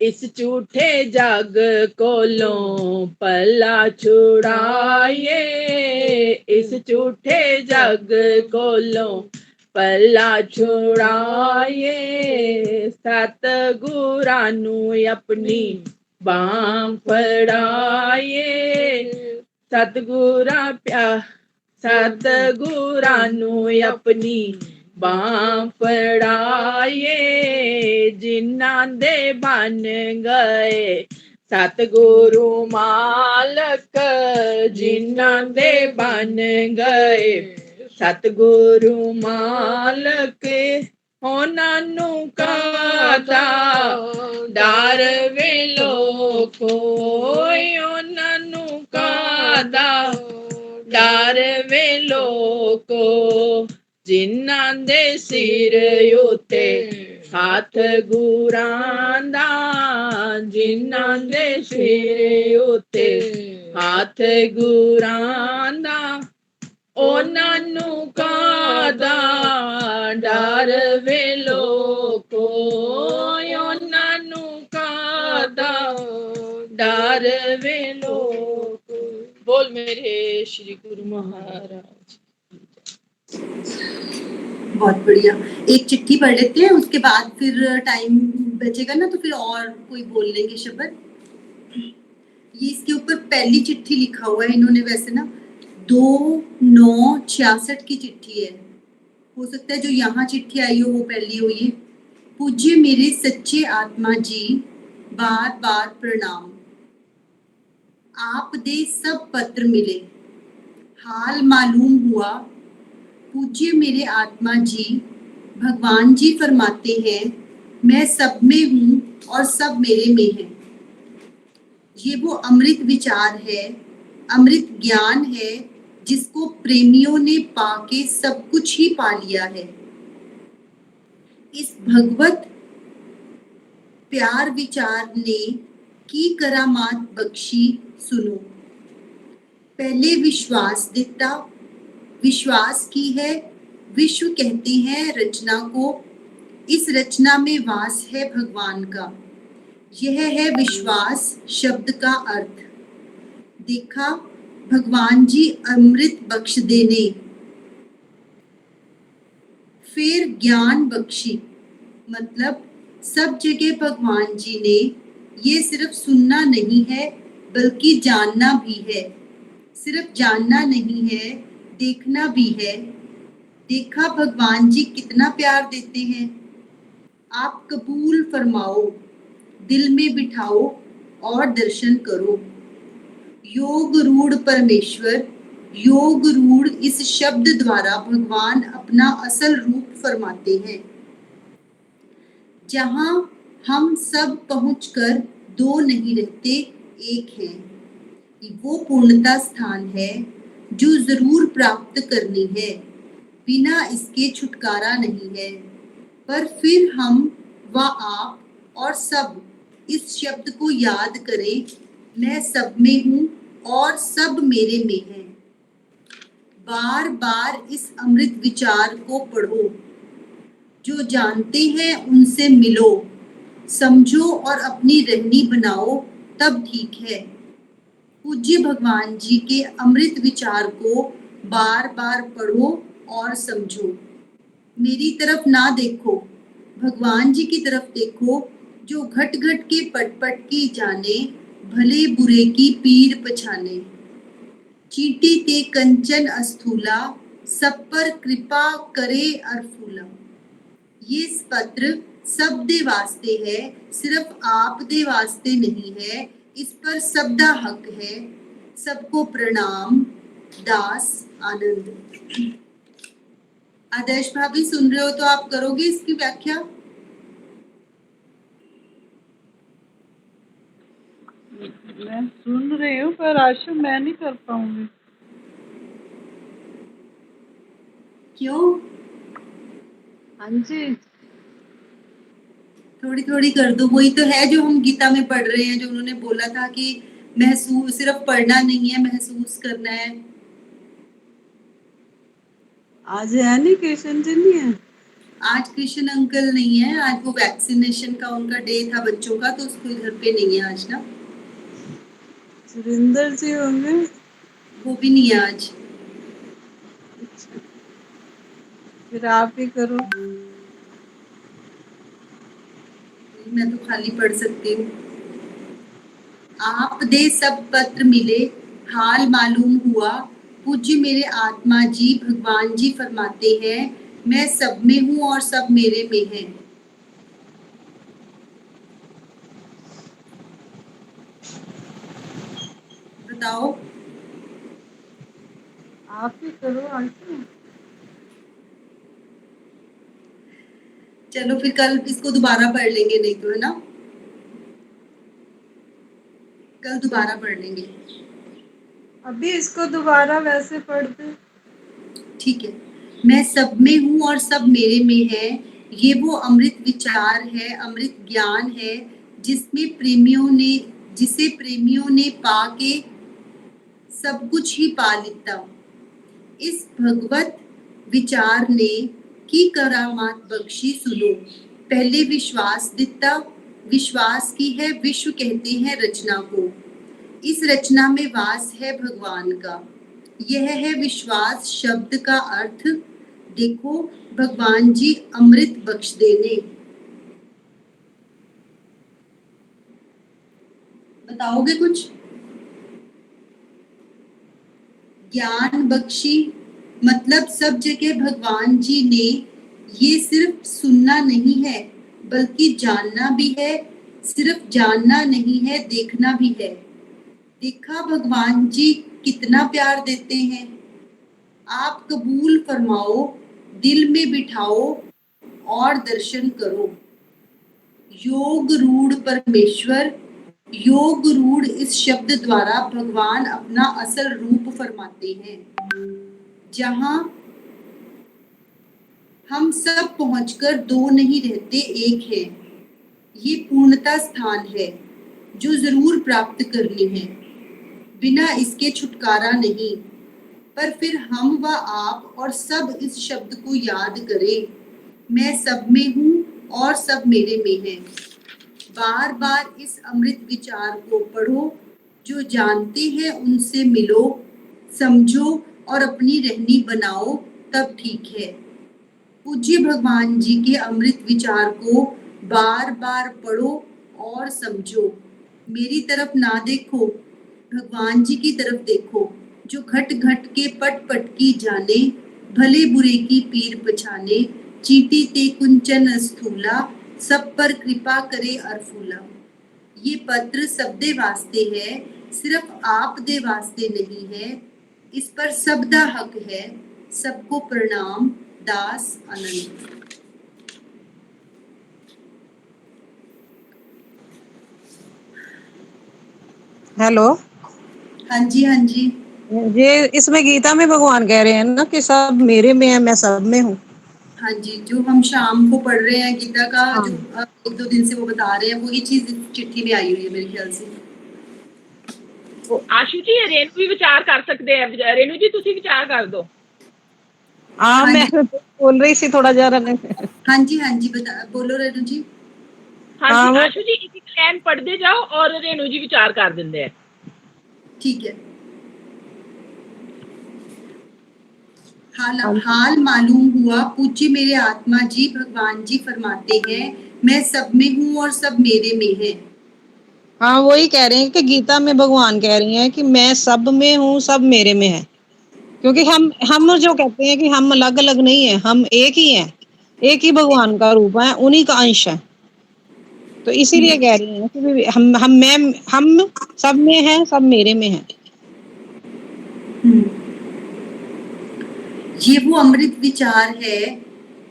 ਇਸ ਝੂਠੇ ਜਗ ਕੋਲੋਂ ਪੱਲਾ ਛੁੜਾਈਏ ਇਸ ਝੂਠੇ ਜਗ ਕੋਲੋਂ ਪੱਲਾ ਛੁੜਾਈਏ ਸਤਿਗੁਰਾਂ ਨੂੰ ਆਪਣੀ ਬਾਂਹ ਫੜਾਈਏ ਸਤਿਗੁਰਾਂ सतगुरां नू अपनी बांह फड़ाए जिन्हां दे बन गए सतगुरु मालक जिन्हां दे बन गए सतगुरु मालक ਉਹਨਾਂ ਨੂੰ ਕਾਹਦਾ ਡਰ ਵੇ ਲੋਕੋ ਉਹਨਾਂ ਨੂੰ ਕਾਹਦਾ ਡਰ ਵੇ ਲੋਕੋ ਜਿਨ੍ਹਾਂ ਦੇ ਸਿਰ ਉੱਤੇ ਹੱਥ ਗੁਰਾਂ ਦਾ ਜਿਨ੍ਹਾਂ ਦੇ ਸਿਰ ਉੱਤੇ ਹੱਥ ਗੁਰਾਂ ਦਾ ਉਹਨਾਂ ਨੂੰ ਕਾਹਦਾ ਡਰ ਵੇ ਲੋਕੋ ਉਹਨਾਂ ਨੂੰ ਕਾਹਦਾ ਡਰ ਵੇ ਲੋਕੋ बोल मेरे श्री गुरु महाराज बहुत बढ़िया। एक चिट्ठी पढ़ लेते हैं, उसके बाद फिर टाइम बचेगा ना तो फिर और कोई बोल लेंगे शब्द। ये इसके ऊपर पहली चिट्ठी लिखा हुआ है इन्होंने, वैसे ना 2/9/66 की चिट्ठी है, हो सकता है जो यहाँ चिट्ठी आई हो वो पहली हो। ये पूज्य मेरे सच्चे आत्मा जी, बार बार प्रणाम। आप दे सब पत्र मिले, हाल मालूम हुआ। पूज्य मेरे आत्मा जी, भगवान जी फरमाते हैं मैं सब में हूँ और सब मेरे में है। ये वो अमृत विचार है, अमृत ज्ञान है जिसको प्रेमियों ने पाके सब कुछ ही पा लिया है। इस भगवत प्यार विचार ने की करामात बख्शी सुनो। पहले विश्वास दिता, विश्वास की है, विश्व कहते हैं रचना को। इस रचना में वास है भगवान का, यह है विश्वास शब्द का अर्थ। देखा भगवान जी अमृत बख्श देने, फिर ज्ञान बख्शी। मतलब सब जगह भगवान जी ने ये सिर्फ सुनना नहीं है बल्कि जानना भी है। सिर्फ जानना नहीं है, देखना भी है। देखा भगवान जी कितना प्यार देते हैं। आप कबूल फरमाओ, दिल में बिठाओ और दर्शन करो। योग रूढ़ परमेश्वर, योग रूढ़ इस शब्द द्वारा भगवान अपना असल रूप फरमाते हैं। जहां हम सब पहुंचकर दो नहीं रहते, एक हैं। वो पूर्णता स्थान है जो जरूर प्राप्त करनी है, बिना इसके छुटकारा नहीं है। पर फिर हम व आप और सब इस शब्द को याद करें, मैं सब में हूँ और सब मेरे में है। बार बार इस अमृत विचार को पढ़ो। जो जानते हैं उनसे मिलो, समझो और अपनी रहनी बनाओ, तब ठीक है। पूज्य भगवान जी के अमृत विचार को बार बार पढ़ो और समझो। मेरी तरफ ना देखो, भगवान जी की तरफ देखो, जो घट घट के पट पट की जाने, भले बुरे की पीर पछाने। चींटी ते कंचन अस्थूला, सब पर कृपा करे अरफूला। ये पत्र सब दे वास्ते है, सिर्फ आप दे वास्ते नहीं है। इस पर सबदा हक है। सबको प्रणाम। दास आनंद। आदर्श भाभी सुन रहे हो तो आप करोगे इसकी व्याख्या? मैं सुन रही हूँ पर आशु मैं नहीं कर पाऊंगी। क्यों? हाँ जी, थोड़ी थोड़ी कर दो। वही तो है जो हम गीता में पढ़ रहे हैं, जो उन्होंने बोला था कि महसूस, सिर्फ पढ़ना नहीं है, महसूस करना है। आज है नहीं, कृष्ण जी नहीं है। आज कृष्ण अंकल नहीं है, आज वो वैक्सीनेशन का उनका डे था बच्चों का, तो उसको घर पे नहीं है आज ना। सुरेंद्र जी होंगे, वो भी नहीं है आज। फिर आप ही करो। मैं तो खाली पढ़ सकती हूँ। आप दे सब पत्र मिले, हाल मालूम हुआ। पूज्य मेरे आत्मा जी भगवान जी फरमाते हैं, मैं सब में हूँ और सब मेरे में है। बताओ। आप ही करो आंटी। चलो फिर कल इसको दोबारा पढ़ लेंगे, नहीं तो, है ना, कल दोबारा पढ़ लेंगे। अभी इसको दोबारा वैसे पढ़ दे। ठीक है। मैं सब में हूँ और सब मेरे में है, ये वो अमृत विचार है, अमृत ज्ञान है, जिसे प्रेमियों ने पाके सब कुछ ही पा लिता। इस भगवत विचार ने की करामात बख्शी सुनो, पहले विश्वास दिता, विश्वास की है विश्व कहते हैं रचना को, इस रचना में वास है भगवान का, यह है विश्वास शब्द का अर्थ, देखो भगवान जी अमृत बख्श देने। बताओगे कुछ? ज्ञान बख्शी मतलब सब जगह भगवान जी ने ये सिर्फ सुनना नहीं है बल्कि जानना भी है, सिर्फ जानना नहीं है देखना भी है। देखा भगवान जी कितना प्यार देते हैं, आप कबूल फरमाओ, दिल में बिठाओ और दर्शन करो। योग रूढ़ परमेश्वर, योग रूढ़ इस शब्द द्वारा भगवान अपना असल रूप फरमाते हैं। जहां हम सब पहुंचकर दो नहीं रहते, एक है, ये पूर्णता स्थान है जो जरूर प्राप्त करनी है, बिना इसके छुटकारा नहीं। पर फिर हम व आप और सब इस शब्द को याद करें, मैं सब में हूँ और सब मेरे में है। बार बार इस अमृत विचार को पढ़ो, जो जानते हैं उनसे मिलो, समझो और अपनी रहनी बनाओ, तब ठीक है। पूज्य भगवान जी के अमृत विचार को बार बार पढ़ो और समझो। मेरी तरफ ना देखो, भगवान जी की तरफ देखो, जो घट घट के पट पट की जाने, भले बुरे की पीर पछाने, चीटी ते कुंचन स्थूला, सब पर कृपा करे अरफूला। ये पत्र सब दे वास्ते है, सिर्फ आप दे वास्ते नहीं है, इस पर सबदा हक है, सबको प्रणाम, दास अनंत। हेलो। हाँ जी, हाँ जी। ये इसमें गीता में भगवान कह रहे हैं ना कि सब मेरे में है, मैं सब में हूँ। हाँ जी, जो हम शाम को पढ़ रहे हैं गीता का, हाँ। जो एक दो दिन से वो बता रहे हैं, वही चीज इस चिट्ठी में आई हुई है मेरे ख्याल से। आशु जी रेणु भी विचार कर सकते हैं, रेणु जी तुसी विचार कर दो। हाँ, मैं बोल रही थी थोड़ा जरा। हाँ जी, हाँ जी, बता, बोलो रेणु जी। हाँ जी, आशु जी एक एक लाइन पढ़ते जाओ और रेणु जी विचार कर देंगे हैं। ठीक है। हाल मालूम हुआ, पूज्य मेरे आत्मा जी भगवान जी फरमाते हैं, मैं सब में हूँ और सब मेरे में है। हाँ, वही कह रहे हैं कि गीता में भगवान कह रही हैं कि मैं सब में हूँ, सब मेरे में है, क्योंकि हम जो कहते हैं कि हम अलग अलग नहीं है, हम एक ही हैं, एक ही भगवान का रूप है, उन्हीं का अंश है। तो इसीलिए कह रही हैं कि हम सब में है, सब मेरे में है। ये वो अमृत विचार है,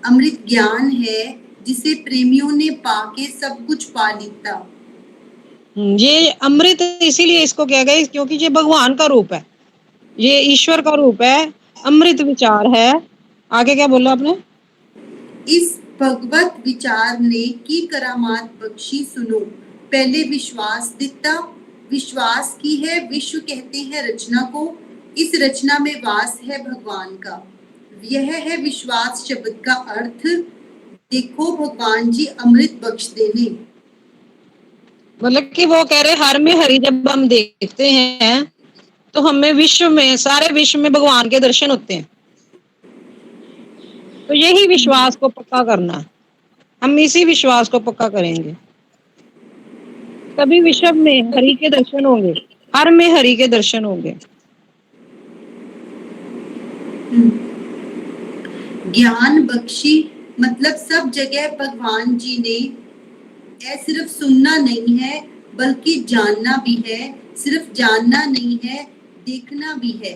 अमृत ज्ञान है, जिसे प्रेमियों ने पाके सब कुछ पा लिया। ये अमृत इसीलिए इसको कहा गया क्योंकि ये भगवान का रूप है, ये ईश्वर का रूप है, अमृत विचार है। आगे क्या बोला आपने? इस भगवत विचार ने की करामात बख्शी सुनो, पहले विश्वास दिता, विश्वास की है विश्व कहते हैं रचना को, इस रचना में वास है भगवान का, यह है विश्वास शब्द का अर्थ, देखो भगवान जी अमृत बख्श देने। मतलब कि वो कह रहे हर में हरि जब हम देखते हैं तो हमें विश्व में, सारे विश्व में भगवान के दर्शन होते हैं। तो यही विश्वास को पक्का करना है, हम इसी विश्वास को पक्का करेंगे, तभी विश्व में हरि के दर्शन होंगे, हर में हरि के दर्शन होंगे। ज्ञान बख्शी मतलब सब जगह भगवान जी ने सिर्फ सुनना नहीं है बल्कि जानना भी है, सिर्फ जानना नहीं है देखना भी है।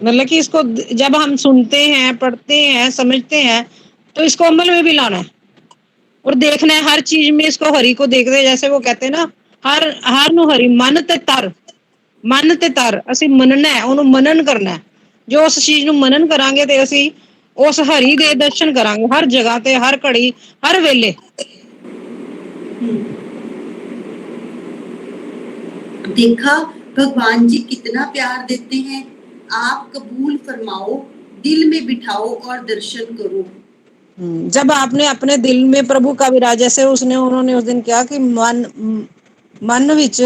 मतलब कि इसको जब हम सुनते हैं, पढ़ते हैं, समझते हैं, तो इसको अमल में भी लाना है और देखना है। हर चीज में इसको हरि को देखते हैं, जैसे वो कहते हैं ना, हर नु हरि मन ते तर ਅਸੀਂ ਮੰਨਣਾ ਹੈ, ਉਹਨੂੰ मनन करना है। जो उस चीज ਨੂੰ मनन ਕਰਾਂਗੇ ਤੇ ਅਸੀਂ ਉਸ ਹਰੀ ਦੇ ਦਰਸ਼ਨ ਕਰਾਂਗੇ ਹਰ ਜਗ੍ਹਾ ਤੇ, ਹਰ ਘੜੀ, ਹਰ ਵੇਲੇ। देखा भगवान जी कितना प्यार देते हैं। आप कबूल फरमाओ, दिल में बिठाओ और दर्शन करो। जब आपने अपने दिल में प्रभु का विराज, जैसे उन्होंने उस दिन क्या कि मन विच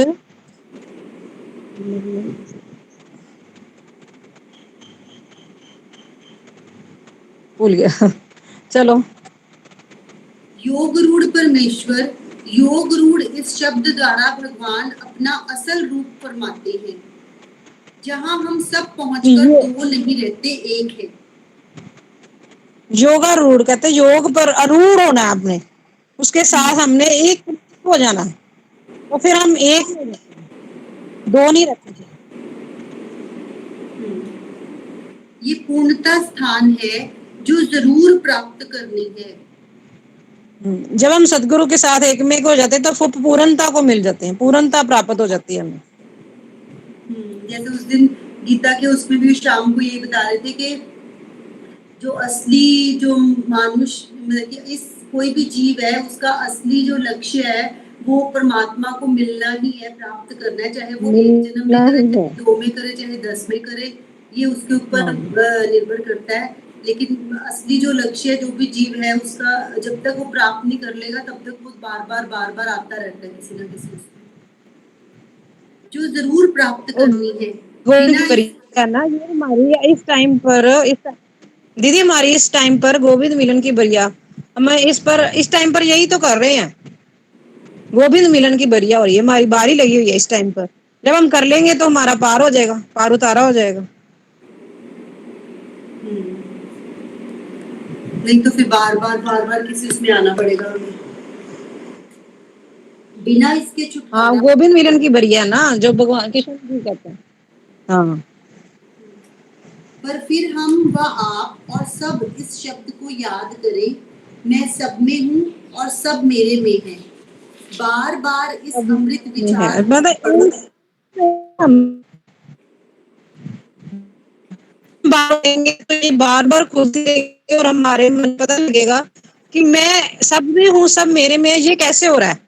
भूल गया चलो। योग रूढ़ परमेश्वर, योग रूढ़ इस शब्द द्वारा भगवान अपना असल रूप फरमाते हैं। जहां हम सब पहुंचकर दो नहीं रहते, एक है। योगा रूढ़ कहते, योग पर आरूढ़ होना है आपने, उसके साथ हमने एक हो जाना है, तो फिर हम एक हो जाते हैं, दो नहीं रहते। ये पूर्णता स्थान है जो जरूर प्राप्त करनी है। जब हम सदगुरु के साथ एक में हो जाते हैं तो पूर्णता को मिल जाते हैं, पूर्णता प्राप्त हो जाती है हमें। जैसे उस दिन गीता के उसमें भी शाम को ये बता रहे थे कि जो असली जो मानुष्य मतलब कि इस कोई भी जीव है उसका असली जो लक्ष्य है वो परमात्मा को मिलना ही है, प्राप्त करना है, चाहे वो एक जन्म में करे, चाहे 2 में करे, चाहे 10 में करे, ये उसके ऊपर निर्भर करता है। लेकिन असली जो लक्ष्य है, जो भी जीव है उसका जब तक वो प्राप्त नहीं कर लेगा तब तक वो बार बार आता रहता है किसी ना किसी जो जरूर प्राप्त करनी है। ना ये हमारी इस टाइम पर दीदी हमारी इस टाइम पर गोविंद मिलन की बरिया, हम इस टाइम पर यही तो कर रहे हैं, गोविंद मिलन की बरिया हो रही है, हमारी बारी लगी हुई है इस टाइम पर। जब हम कर लेंगे तो हमारा पार हो जाएगा, पार उतारा हो जाएगा। नहीं तो फिर बार बार किसी उसमें आना पड़ेगा बिना इसके छुटकारा। हाँ, गोविंद मिलन की बरिया ना, जो भगवान कृष्ण जी कहते हैं। हाँ, पर फिर हम व आप और सब इस शब्द को याद करें, मैं सब में हूँ और सब मेरे में है। बार बार इस अमृत विचार तो ये बार खुद और हमारे मन पता लगेगा कि मैं सब में हूँ, सब मेरे में है। ये कैसे हो रहा है?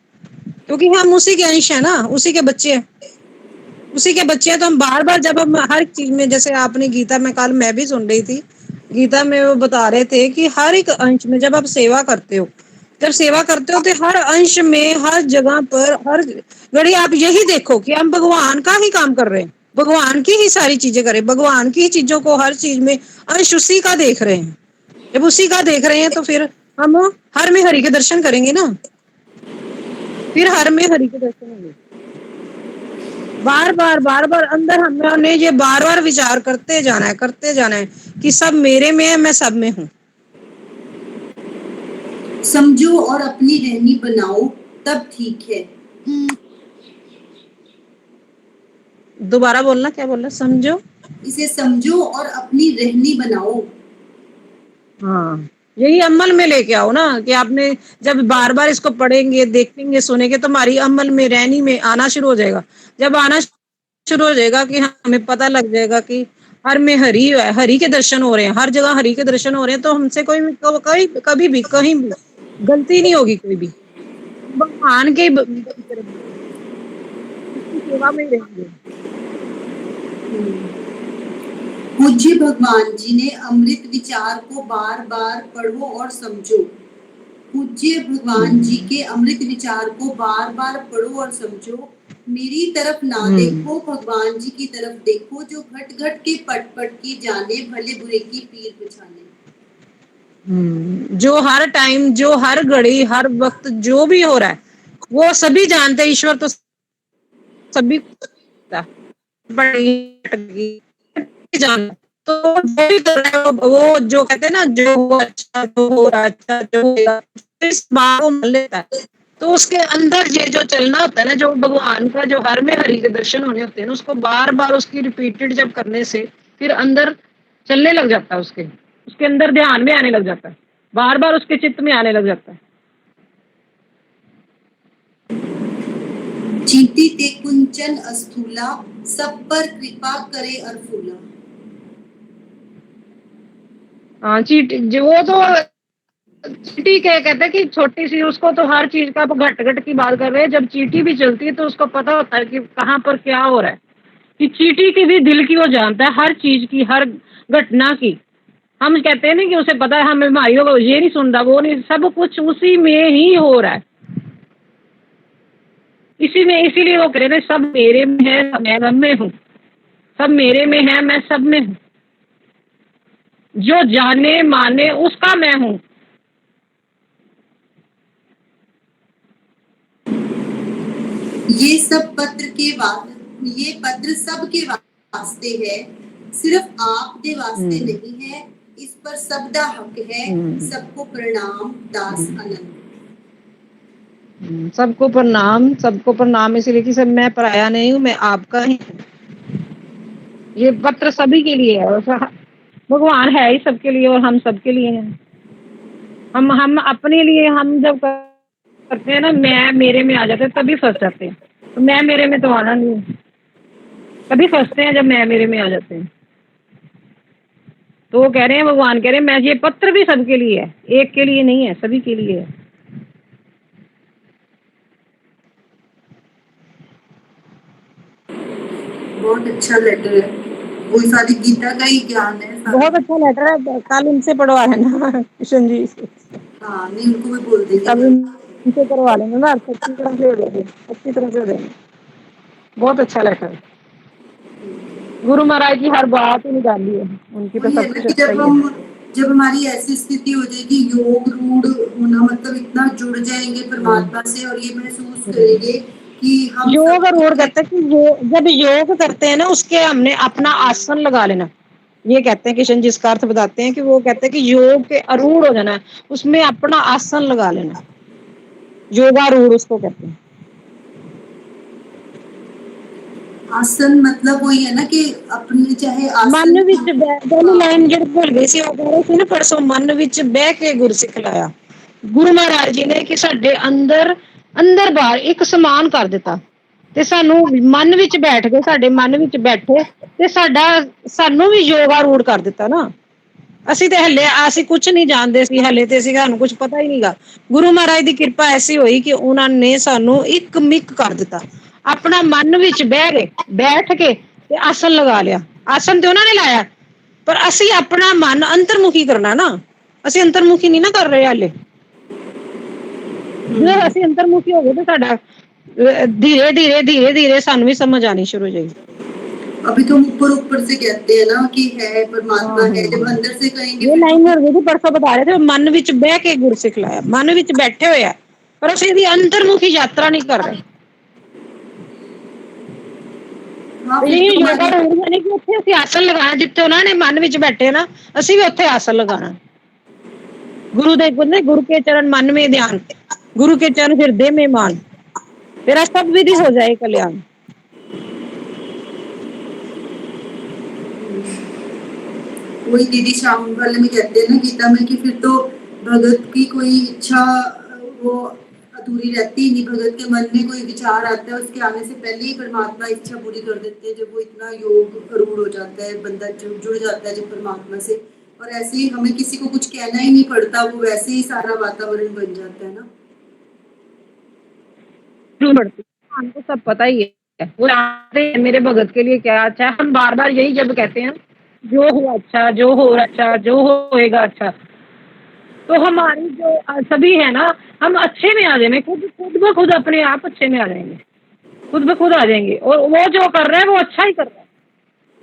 क्योंकि हम उसी के अंश है ना, उसी के बच्चे हैं, उसी के बच्चे हैं। तो हम बार जब हम हर चीज में, जैसे आपने गीता में कल मैं भी सुन रही थी, गीता में वो बता रहे थे कि हर एक अंश में जब आप सेवा करते हो, जब सेवा करते हो तो हर अंश में, हर जगह पर, हर घड़ी आप यही देखो कि हम भगवान का ही काम कर रहे हैं, भगवान की ही सारी चीजें करें, भगवान की ही चीजों को हर चीज में अंश उसी का देख रहे हैं। जब उसी का देख रहे हैं तो फिर हम हर में हरि के दर्शन करेंगे ना, फिर हर में हरि के दर्शन होंगे। बार बार अंदर हमने ये बार विचार करते जाना है कि सब मेरे में है, मैं सब में हूँ। समझो और अपनी रहनी बनाओ, तब ठीक है। दोबारा बोलना, क्या बोलना? समझो, इसे समझो और अपनी रहनी बनाओ। हाँ, यही अमल में लेके आओ ना, कि आपने जब बार इसको पढ़ेंगे, देखेंगे, सुनेंगे तो हमारी अमल में, रहनी में आना शुरू हो जाएगा। जब आना शुरू हो जाएगा कि हमें पता लग जाएगा कि हर में हरि है, हरि के दर्शन हो रहे हैं, हर जगह हरि के दर्शन हो रहे हैं, तो हमसे कभी भी कहीं भी गलती नहीं होगी कोई भी। भगवान के सेवा में रहेंगे। पूज्य भगवान जी ने अमृत विचार को बार पढ़ो और समझो। पूज्य भगवान जी के अमृत विचार को बार पढ़ो और समझो। मेरी तरफ ना देखो, भगवान जी की तरफ देखो, जो घट घट के पट की जाने, भले बुरे की पीर पहचाने। जो हर टाइम, जो हर घड़ी, हर वक्त जो भी हो रहा है वो सभी जानते हैं। ईश्वर तो सभी जानता, तो जो भी कर रहा है वो जो कहते हैं ना, जो हुआ अच्छा, जो हो रहा अच्छा, जो होगा, इस बात को मान लेता है। तो उसके अंदर ये जो चलना होता है ना, जो भगवान का जो हर में हरि के दर्शन होने होते हैं ना, उसको बार बार उसकी रिपीटेड जब करने से फिर अंदर चलने लग जाता है, उसके अंदर ध्यान में आने लग जाता है, बार बार उसके चित्त में आने लग जाता है। चींटी ते कुंचन अस्थूला, सब पर कृपा करे अरफूला। हाँ, चीटी जो वो तो चीटी कहते हैं कि छोटी सी, उसको तो हर चीज का घट घट की बात कर रहे हैं। जब चीटी भी चलती है तो उसको पता होता है कि कहाँ पर क्या हो रहा है, कि चीटी की भी दिल की वो जानता है, हर चीज की, हर घटना की। हम कहते हैं ना कि उसे पता है, हमें भाइयों को ये नहीं सुन रहा, वो नहीं, सब कुछ उसी में ही हो रहा है, इसी में। इसीलिए वो कह रहे हैं सब मेरे में है, मैं सब में हूँ, सब मेरे में है, मैं सब में हूँ, जो जाने माने उसका मैं हूँ। ये पत्र सबके वास्ते है, सिर्फ आपके वास्ते नहीं है, इस पर सबदा हक है, सबको प्रणाम दास अनंत। सबको प्रणाम, सबको प्रणाम इसलिए कि सब, मैं पराया नहीं हूँ, मैं आपका ही हूँ। ये पत्र सभी के लिए है, और भगवान है ही सबके लिए, और हम सबके लिए हैं। हम अपने लिए हम जब करते हैं ना, मैं मेरे में आ जाते हैं, तभी फंस जाते हैं। तो मैं मेरे में तो आना नहीं है, तभी फंसते हैं जब मैं मेरे में आ जाते हैं। तो वो कह रहे हैं, भगवान कह रहे हैं, मैं, ये पत्र भी सबके लिए है, एक के लिए नहीं है, सभी के लिए है। बहुत अच्छा लेटर है, वो सारी गीता का ही ज्ञान है सारा। बहुत अच्छा लेटर है, कल इनसे पढ़वा है ना किशन जी से। हाँ, नहीं उनको भी बोल देंगे, कल इनसे करवा लेंगे ना, अच्छी तरह से देंगे, अच्छी तरह से देंगे। बहुत अच्छा लेटर है, गुरु महाराज की हर बात ही निकाली है उनकी, तो सब कुछ अच्छा ही है। जब हमारी ऐसी स्थिति हो जाएगी, योग रूढ़ होना, मतलब इतना जुड़ जाएंगे परमात्मा से, और ये महसूस करेंगे कि हम योग रूढ़ करते हैं कि जब योग करते हैं ना, उसके हमने अपना आसन लगा लेना। ये कहते हैं किशन जी, इसका अर्थ बताते हैं कि वो कहते हैं कि योग के आरूढ़ हो जाना है, उसमें अपना आसन लगा लेना, योगारूढ़ उसको कहते हैं। आसन मतलब वही है ना कि अपने चाहे आसन मन विच लाइन जो भूल गई सी, वो कह रहे थे ना परसों, मन विच बह के गुर सिखलाया। गुरु महाराज जी ने कि साडे अंदर बाहर एक समान कर दिता, ਤੇ ਸਾਨੂੰ ਮਨ ਵਿੱਚ ਬੈਠ ਕੇ, ਸਾਡੇ ਮਨ ਵਿੱਚ ਬੈਠੇ ਤੇ ਸਾਨੂੰ ਵੀ ਯੋਗਾ ਰੂੜ ਕਰ ਦਿੱਤਾ ਨਾ। ਅਸੀਂ ਤੇ ਹੱਲੇ ਅਸੀਂ ਕੁਝ ਨਹੀਂ ਜਾਣਦੇ ਸੀ, ਹੱਲੇ ਤੇ ਸਾਨੂੰ ਕੁਝ ਪਤਾ ਹੀ ਨਹੀਂਗਾ। ਗੁਰੂ ਮਹਾਰਾਜ ਦੀ ਕਿਰਪਾ ਐਸੀ ਹੋਈ ਕਿ ਉਹਨਾਂ ਨੇ ਸਾਨੂੰ ਇੱਕ ਮਿਕ ਕਰ ਦਿੱਤਾ, ਆਪਣਾ ਮਨ ਵਿੱਚ ਬੈਠ ਕੇ ਤੇ ਆਸਨ ਲਗਾ ਲਿਆ। ਆਸਨ ਤੇ ਉਹਨਾਂ ਨੇ ਲਾਇਆ, ਪਰ ਅਸੀਂ ਆਪਣਾ ਮਨ ਅੰਤਰਮੁਖੀ ਕਰਨਾ ਨਾ, ਅਸੀਂ ਅੰਤਰਮੁਖੀ ਨਹੀਂ ਨਾ ਕਰ ਰਹੇ ਹਾਲੇ। ਜੇ ਅਸੀਂ ਅੰਤਰਮੁਖੀ ਹੋ ਗਏ ਤੇ ਸਾਡਾ धीरे धीरे सानू भी समझ आनी शुरू हो जाएगी। अभी तो ऊपर से कहते हैं ना कि है परमात्मा है, जब अंदर से कहेंगे। ये लाइन में परसों बता रहे थे, मन विच बह के गुर सिखलाया, मन विच बैठे हुए, पर ਅਸੀਂ ਇਹਦੀ ਅੰਤਰਮੁਖੀ ਯਾਤਰਾ ਨਹੀਂ ਕਰ ਰਹੇ। ਇਹ ਯੋਗਾ ਰੂੜ ਨੇ ਕਿ ਉੱਥੇ ਅਸੀਂ ਆਸਨ ਲਗਾਣਾ, ਜਿੱਥੇ ਉਹਨਾਂ ਨੇ ਮਨ ਵਿੱਚ ਬੈਠੇ ਨਾ, ਅਸੀਂ ਵੀ ਉੱਥੇ ਆਸਨ ਲਗਾਣਾ। गुरु ਦੇ ਗੁਰੂ गुरु के चरण मन में ध्यान, गुरु के चरण हृदय में मान, तेरा सब विधि हो जाए कल्याण। वही दीदी शाम वाले में कहते हैं ना गीता में कि फिर तो भगत की कोई इच्छा वो अधूरी रहती ही नहीं। भगत के मन में कोई विचार आता है, उसके आने से पहले ही परमात्मा इच्छा पूरी कर देते हैं, जब वो इतना योग रूढ़ हो जाता है, बंदा जुड़ जाता है जब परमात्मा से। और ऐसे ही हमें किसी को कुछ कहना ही नहीं पड़ता, वो वैसे ही सारा वातावरण बन जाता है ना। हमको सब पता ही है, वो जानते हैं मेरे भगत के लिए क्या अच्छा है। हम बार बार यही जब कहते हैं, जो हो अच्छा, जो हो अच्छा, जो होएगा अच्छा, तो हमारी जो सभी है ना, हम अच्छे में आ जाएंगे, खुद ब खुद अपने आप अच्छे में आ जाएंगे, खुद ब खुद आ जाएंगे। और वो जो कर रहे हैं वो अच्छा ही कर रहे हैं,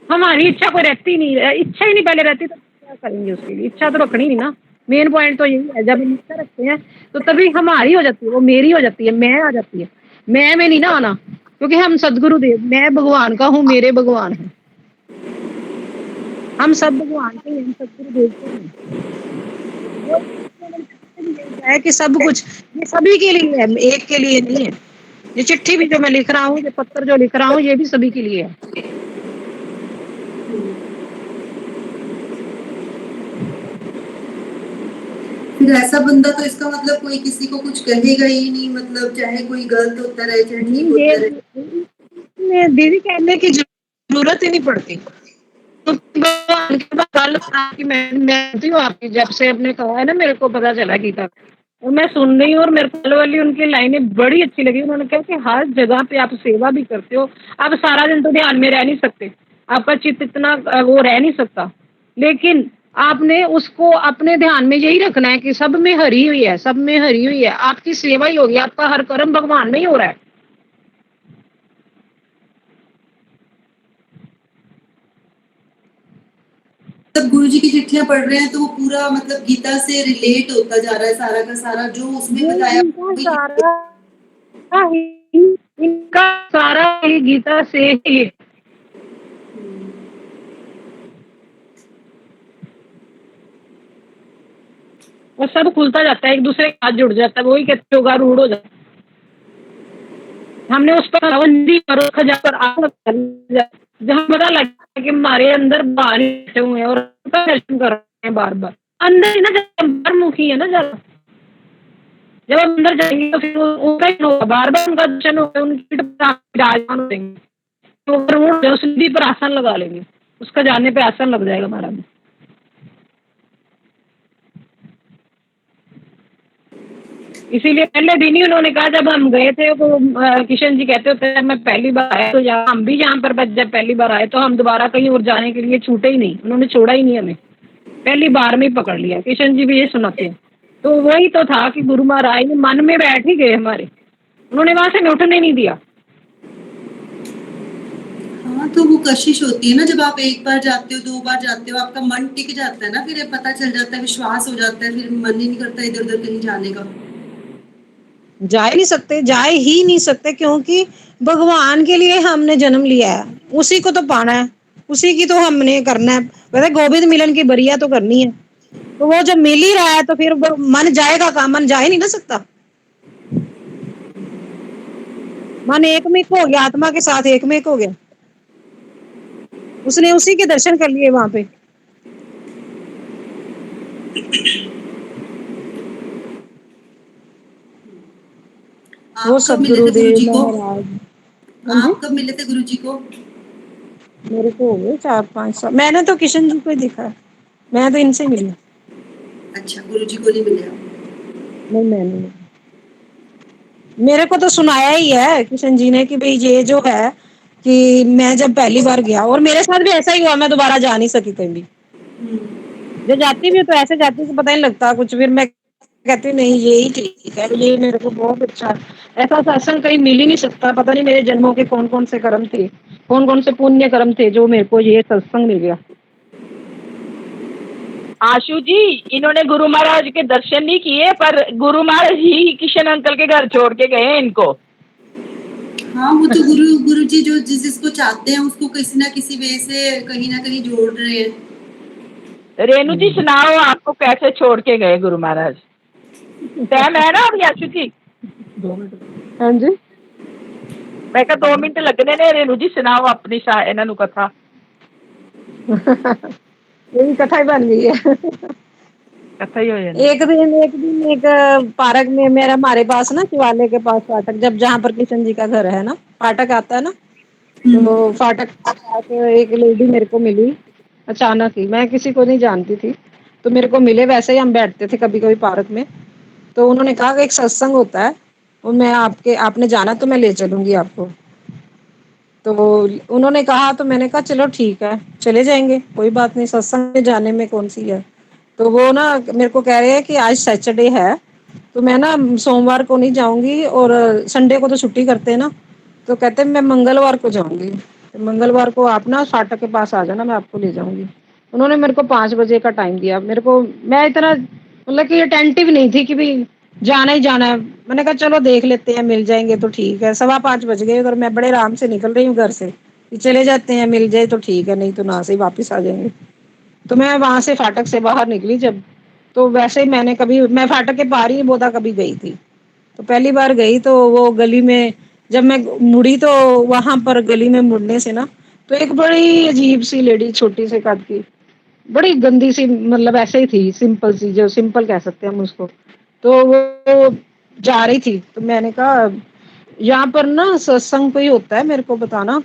हमारी इच्छा कोई रहती नहीं है। इच्छा ही नहीं पहले रहती तो क्या करेंगे, उसके लिए इच्छा तो रखनी नहीं ना। मेन पॉइंट तो यही है, जब हम इच्छा रखते हैं तो तभी हमारी हो जाती है, वो मेरी हो जाती है, मैं आ जाती है। मैं में नहीं ना आना, क्योंकि हम सदगुरु देव, मैं भगवान का हूँ, मेरे भगवान है। हम सब भगवान के हैं, हम सब गुरुदेव के हैं। वो है कि सब कुछ ये सभी के लिए है, एक के लिए नहीं है। ये चिट्ठी भी जो मैं लिख रहा हूँ, ये पत्र जो लिख रहा हूँ, ये भी सभी के लिए है। फिर ऐसा बंदा तो इसका मतलब कोई किसी को कुछ कहेगा ही नहीं, मतलब चाहे कोई गलत होता रहे चाहे ठीक होता रहे। दीदी कहने की जरूरत ही नहीं पड़ती। तो भगवान के बाद कल आपकी मैं जानती हूँ आपकी, जब से आपने कहा है ना मेरे को पता चला गीता, और मैं सुन रही हूँ और मेरे को वाली उनकी लाइनें बड़ी अच्छी लगी। उन्होंने कहा कि हर जगह पे आप सेवा भी करते हो, आप सारा दिन तो ध्यान में रह नहीं सकते, आपका चित्त इतना वो रह नहीं सकता, लेकिन आपने उसको अपने ध्यान में यही रखना है कि सब में हरी हुई है, सब में हरी हुई है, आपकी सेवा ही होगी, आपका हर कर्म भगवान में ही हो रहा है। तब गुरुजी की चिट्ठियां पढ़ रहे हैं तो वो पूरा मतलब गीता से रिलेट होता जा रहा है, सारा का सारा जो उसमें बताया इनका सारा ही गीता से ही। और सब खुलता जाता है, एक दूसरे के साथ जुड़ जाता है, वही कहते होगा रूढ़ हो जाता है। हमने उस पर जहाँ पता लगता है कि हमारे अंदर बाहर बैठे हुए हैं और दर्शन कर रहे हैं बार बार अंदर ही ना, बाहर मुखी है ना ज्यादा। जब हम अंदर जाएंगे तो फिर उनका ही होगा, बार बार उनका दर्शन होगा, उनकी विराजमान हो जाएंगे, तो उस निधि पर आसन लगा लेंगे, उसका जाने पे आसन लग जाएगा हमारा में। इसीलिए पहले दिन ही उन्होंने कहा, जब हम गए थे तो किशन जी कहते होते मैं पहली बार आए तो यहाँ हम भी यहाँ पर जब पहली बार आए तो हम दोबारा कहीं और जाने के लिए छूटे ही नहीं, उन्होंने छोड़ा ही नहीं हमें, पहली बार में ही पकड़ लिया। किशन जी भी ये सुनाते हैं। तो वही तो था कि गुरु महाराज मन में बैठ ही गए हमारे, उन्होंने वहां से हमें उठने नहीं दिया। हाँ, तो वो कशिश होती है ना, जब आप एक बार जाते हो, दो बार जाते हो, आपका मन टिक जाता है ना, फिर पता चल जाता है, विश्वास हो जाता है, फिर मन ही नहीं करता इधर उधर कहीं जाने का। जा ही नहीं सकते, जा ही नहीं सकते, क्योंकि भगवान के लिए हमने जन्म लिया है, उसी को तो पाना है, उसी की तो हमने करना है। वैसे गोविंद मिलन की बरिया तो करनी है, तो वो जब मिल ही रहा है तो फिर मन जाएगा कहाँ? मन जा ही नहीं ना सकता। मन एकमिक हो गया, आत्मा के साथ एकमिक हो गया, उसने उसी के दर्शन कर लिए वहां पे। वो सदगुरुदेव महाराज। आप कब मिले थे गुरुजी को? मेरे को हो गए 4-5 साल। मैंने तो किशन जी को ही देखा, मैं तो इनसे मिली। अच्छा, गुरुजी को नहीं मिले? नहीं, मैंने मेरे को तो सुनाया ही है किशन जी ने कि भाई ये जो है कि मैं जब पहली बार गया, और मेरे साथ भी ऐसा ही हुआ, मैं दोबारा जा नहीं सकी कहीं भी। जो जाती भी तो ऐसे जाती तो पता नहीं लगता कुछ, फिर मैं कहती नहीं यही ठीक है, ये मेरे को बहुत अच्छा, ऐसा सत्संग कहीं मिल ही नहीं सकता। पता नहीं मेरे जन्मों के कौन कौन से कर्म थे, कौन कौन से पुण्य कर्म थे जो मेरे को ये सत्संग मिल गया। आशु जी, इन्होंने गुरु महाराज के दर्शन नहीं किए, पर गुरु महाराज ही किशन अंकल के घर छोड़ के गए हैं इनको। हाँ, वो तो गुरुजी जो जिसको चाहते हैं उसको किसी ना किसी वे से कहीं ना कहीं जोड़ रहे हैं। रेणु जी सुनाओ, आपको कैसे छोड़ के गए गुरु महाराज? टाइम है ना अभी आशु जी? 2 मिनट। हाँ जी, मैं कहा 2 मिनट लगने ने। रेणु जी सुनाओ अपनी इन्हां नूं कथा। यही कथा ही बन गई है। कथा ही हो जाए। एक दिन एक पार्क में मेरा, हमारे पास ना शिवालय के पास फाटक, जब जहाँ पर किशन जी का घर है ना, फाटक आता है ना, तो फाटक एक लेडी मेरे को मिली अचानक ही, मैं किसी को नहीं जानती थी, तो मेरे को मिले, वैसे ही हम बैठते थे कभी कभी पार्क में। तो उन्होंने कहा कि एक सत्संग होता है और मैं आपने जाना तो मैं ले चलूंगी आपको। तो उन्होंने कहा, तो मैंने कहा चलो ठीक है चले जाएंगे, कोई बात नहीं, सत्संग में जाने में कौन सी है। तो वो ना मेरे को कह रहे हैं कि आज सैटरडे है तो मैं ना सोमवार को नहीं जाऊंगी और संडे को तो छुट्टी करते हैं ना, तो कहते हैं मैं मंगलवार को जाऊंगी, तो मंगलवार को आप ना फाटक के पास आ जाना, मैं आपको ले जाऊंगी। उन्होंने मेरे को 5 बजे का टाइम दिया। मेरे को, मैं इतना मतलब कि अटेंटिव नहीं थी कि भाई जाना ही जाना है। मैंने कहा चलो देख लेते हैं, मिल जाएंगे तो ठीक है। 5:15 बज गए और मैं बड़े आराम से निकल रही हूँ घर से कि चले जाते हैं, मिल जाए तो ठीक है, नहीं तो ना से ही वापस आ जाएंगे। तो मैं वहां से फाटक से बाहर निकली जब, तो वैसे ही मैं फाटक के पार ही नहीं बोधा कभी गई थी। तो पहली बार गई तो वो गली में जब मैं मुड़ी तो वहां पर गली में मुड़ने से ना, तो एक बड़ी अजीब सी लेडी छोटी से कद की, बड़ी गंदी सी, मतलब ऐसे ही थी, सिंपल सी, जो सिंपल कह सकते हैं हम उसको। तो वो जा रही थी, तो मैंने कहा यहाँ पर ना सत्संग कोई होता है, मेरे को बताना,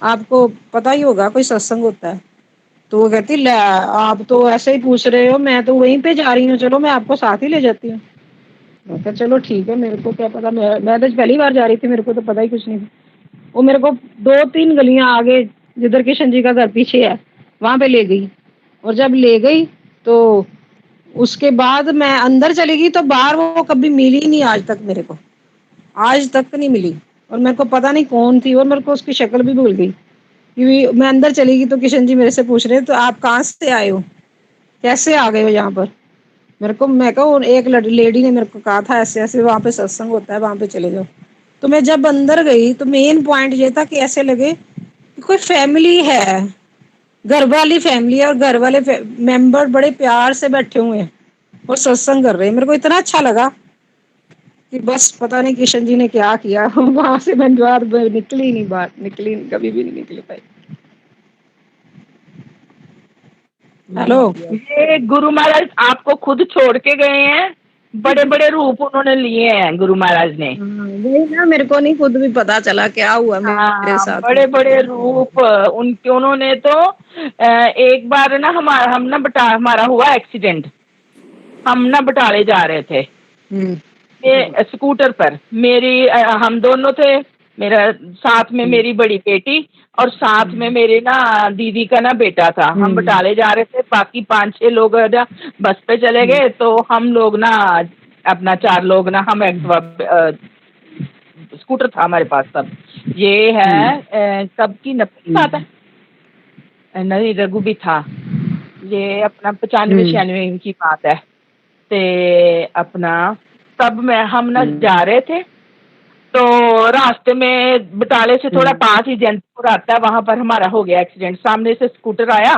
आपको पता ही होगा कोई सत्संग होता है। तो वो कहती ले, आप तो ऐसे ही पूछ रहे हो, मैं तो वहीं पे जा रही हूँ, चलो मैं आपको साथ ही ले जाती हूँ। मैं कहा चलो ठीक है, मेरे को क्या पता, मैं तो पहली बार जा रही थी, मेरे को तो पता ही कुछ नहीं। वो मेरे को 2-3 गलियां आगे, जिधर किशन जी का घर पीछे है, वहां पे ले गई। और जब ले गई तो उसके बाद मैं अंदर चली गई, तो बाहर वो कभी मिली ही नहीं आज तक मेरे को, आज तक नहीं मिली। और मेरे को पता नहीं कौन थी, और मेरे को उसकी शक्ल भी भूल गई। क्योंकि मैं अंदर चली गई तो किशन जी मेरे से पूछ रहे तो आप कहाँ से आए हो, कैसे आ गए हो यहाँ पर। मैं कहा एक लेडी ने मेरे को कहा था ऐसे ऐसे वहाँ पे सत्संग होता है, वहाँ पे चले जाओ। तो मैं जब अंदर गई तो मेन पॉइंट ये था कि ऐसे लगे कि कोई फैमिली है, घर वाली फैमिली है, और घर वाले मेंबर बड़े प्यार से बैठे हुए हैं और सत्संग कर रहे हैं। मेरे को इतना अच्छा लगा कि बस पता नहीं किशन जी ने क्या किया। वहां से मैं निकली नहीं, बाहर निकली नहीं, कभी भी नहीं निकली पाई। हेलो। ये गुरु महाराज आपको खुद छोड़ के गए हैं, बड़े बड़े रूप उन्होंने लिए हैं गुरु महाराज ने। वही ना, मेरे को नहीं खुद भी पता चला क्या हुआ मेरे हाँ, साथ। बड़े बड़े रूप उनके। उन्होंने तो एक बार ना हमारा हुआ एक्सीडेंट, हम ना बटाले जा रहे थे ये स्कूटर पर, हम दोनों थे, मेरा साथ में मेरी बड़ी बेटी और साथ में मेरे ना दीदी का ना बेटा था। हम बटाले जा रहे थे, बाकी 5-6 लोग बस पे चले गए, तो हम लोग ना अपना 4 लोग ना, हम स्कूटर था हमारे पास तब। ये है कब की 90 की बात है, नहीं रघु भी था, ये अपना 95-96 की बात है। ते अपना तब हम ना जा रहे थे, तो रास्ते में बटाले से थोड़ा पास ही जयंतपुर आता है, वहां पर हमारा हो गया एक्सीडेंट। सामने से स्कूटर आया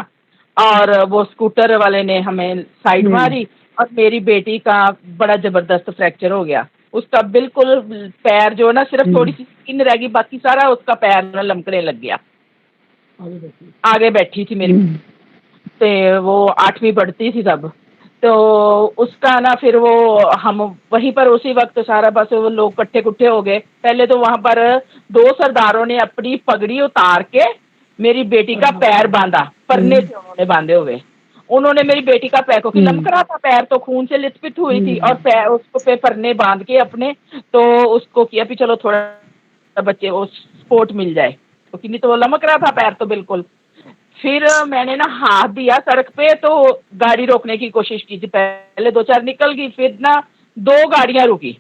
और वो स्कूटर वाले ने हमें साइड मारी, और मेरी बेटी का बड़ा जबरदस्त फ्रैक्चर हो गया। उसका बिल्कुल पैर जो ना सिर्फ थोड़ी सी स्किन रह गई, बाकी सारा उसका पैर ना लमकने लग गया। आगे बैठी थी मेरी, तो वो 8वीं पढ़ती थी तब। तो उसका ना फिर वो हम वहीं पर उसी वक्त सारा बस वो लोग इकट्ठे कुट्ठे हो गए। पहले तो वहां पर 2 सरदारों ने अपनी पगड़ी उतार के मेरी बेटी का पैर बांधा, परने से उन्होंने बांधे हुए। उन्होंने मेरी बेटी का पैर, क्योंकि लमक रहा था पैर, तो खून से लिथपिथ हुई थी, और पैर उसको पे परने बांध के अपने, तो उसको किया भी चलो थोड़ा बच्चे वो सपोर्ट मिल जाए, क्योंकि नहीं तो वो लमक रहा था पैर तो बिल्कुल। फिर मैंने ना हाथ दिया सड़क पे, तो गाड़ी रोकने की कोशिश की थी, पहले 2-4 निकल गई, फिर ना 2 गाड़ियां रुकी,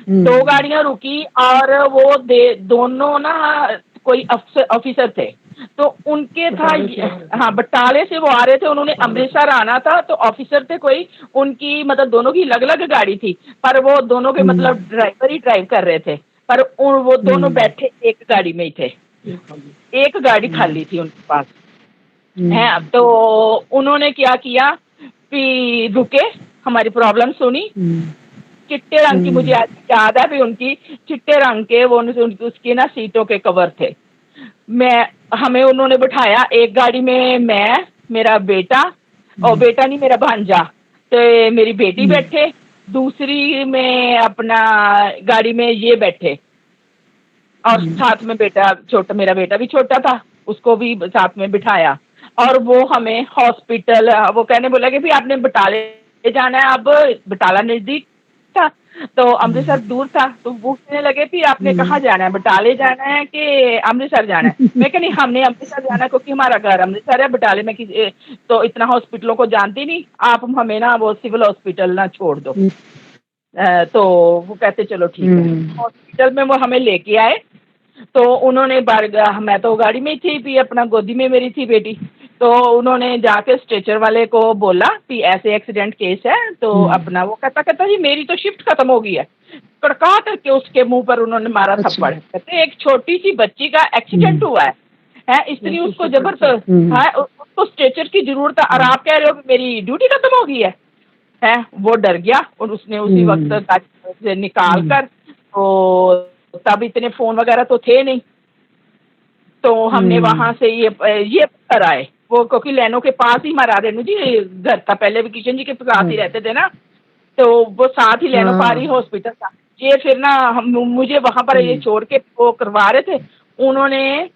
2 गाड़ियां रुकी, और वो दोनों ना कोई ऑफिसर थे, तो उनके था। हाँ, बटाले से वो आ रहे थे, उन्होंने अमृतसर आना था, तो ऑफिसर थे कोई, उनकी मतलब दोनों की अलग अलग गाड़ी थी, पर वो दोनों के मतलब ड्राइवर ही ड्राइव कर रहे थे, पर वो दोनों बैठे एक गाड़ी में ही थे, एक गाड़ी खाली थी उनके पास है। तो उन्होंने क्या किया कि रुके, हमारी प्रॉब्लम सुनी, चिट्टे रंग की, मुझे आज याद है भी, उनकी चिट्टे रंग के वो उसकी ना सीटों के कवर थे। हमें उन्होंने बिठाया एक गाड़ी में, मैं, मेरा बेटा, और बेटा नहीं मेरा भांजा, तो मेरी बेटी बैठे, दूसरी में अपना गाड़ी में ये बैठे, और साथ में मेरा बेटा भी छोटा था, उसको भी साथ में बिठाया। और वो हमें हॉस्पिटल, वो कहने बोला कि भी आपने बटाले जाना है, अब बटाला नजदीक था तो अमृतसर दूर था, तो पूछने लगे कि आपने कहाँ जाना है, बटाले जाना है कि अमृतसर जाना है। मैं कहा नहीं, हमने अमृतसर जाना है, क्योंकि हमारा घर अमृतसर है, बटाले में तो इतना हॉस्पिटलों को जानती नहीं आप, हमें ना वो सिविल हॉस्पिटल ना छोड़ दो। तो वो कहते चलो ठीक है। हॉस्पिटल में वो हमें लेके आए, तो उन्होंने मैं तो गाड़ी में थी, भी अपना गोदी में मेरी थी बेटी, तो उन्होंने जाके स्ट्रेचर वाले को बोला कि ऐसे एक्सीडेंट केस है, तो अपना वो कहता जी मेरी तो शिफ्ट खत्म हो गई है, कड़का करके उसके मुंह पर उन्होंने मारा थप्पड़। कहते एक छोटी सी बच्ची का एक्सीडेंट हुआ है, इसलिए उसको जबरदस्त आपको स्ट्रेचर की जरूरत है और आप कह रहे हो कि मेरी ड्यूटी खत्म हो गई है। वो डर गया और उसने उसी वक्त गाड़ी से निकाल कर, तो तब इतने फोन वगैरह तो थे नहीं, तो हमने वहां से ये कर आए वो, क्योंकि लेनो के पास ही हमारा रेणु जी घर था, पहले भी किशन जी के पास ही रहते थे ना, तो वो साथ ही लेनो पारी हॉस्पिटल था। ये फिर ना हम मुझे वहां पर ये छोड़ के वो करवा रहे थे, उन्होंने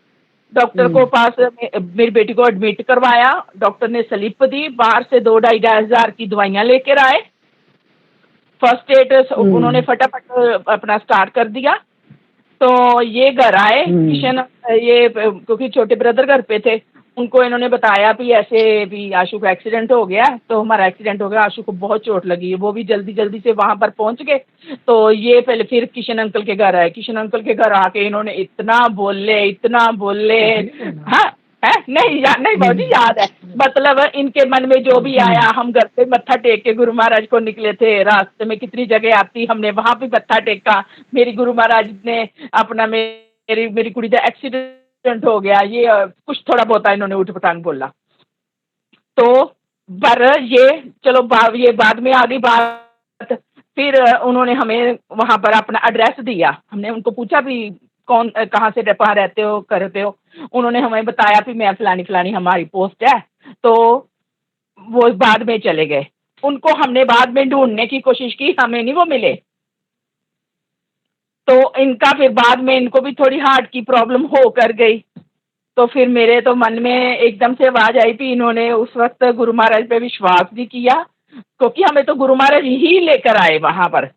डॉक्टर को पास मेरी बेटी को एडमिट करवाया, डॉक्टर ने स्लिप दी, बाहर से 2-2.5 की दवाइयां लेकर आए, फर्स्ट एड उन्होंने फटाफट अपना स्टार्ट कर दिया। तो ये घर आए किशन, ये क्योंकि छोटे ब्रदर घर पे थे, उनको इन्होंने बताया भी ऐसे भी आशु का एक्सीडेंट हो गया, तो हमारा एक्सीडेंट हो गया, आशु को बहुत चोट लगी है, वो भी जल्दी जल्दी से वहां पर पहुंच गए। तो ये पहले फिर किशन अंकल के घर आए, किशन अंकल के घर आके इन्होंने इतना बोले हाँ है नहीं बाबूजी याद है, मतलब इनके मन में जो भी आया, हम घर पे मत्था टेक के गुरु महाराज को निकले थे, रास्ते में कितनी जगह आती, हमने वहां भी मत्था टेका, मेरी गुरु महाराज ने अपना मेरी कुड़ी का एक्सीडेंट हो गया, ये कुछ थोड़ा बहुत इन्होंने उठ पटांग बोला। तो पर ये चलो ये बाद में आ गई बात। फिर उन्होंने हमें वहां पर अपना एड्रेस दिया, हमने उनको पूछा भी कौन कहाँ से वहाँ रहते हो करते हो, उन्होंने हमें बताया कि मैं फलानी हमारी पोस्ट है, तो वो बाद में चले गए। उनको हमने बाद में ढूंढने की कोशिश की, हमें नहीं वो मिले। तो इनका फिर बाद में इनको भी थोड़ी हार्ट की प्रॉब्लम हो कर गई, तो फिर मेरे तो मन में एकदम से आवाज आई कि इन्होंने उस वक्त गुरु महाराज पे विश्वास भी किया, क्योंकि हमें तो गुरु महाराज ही लेकर आए वहां पर,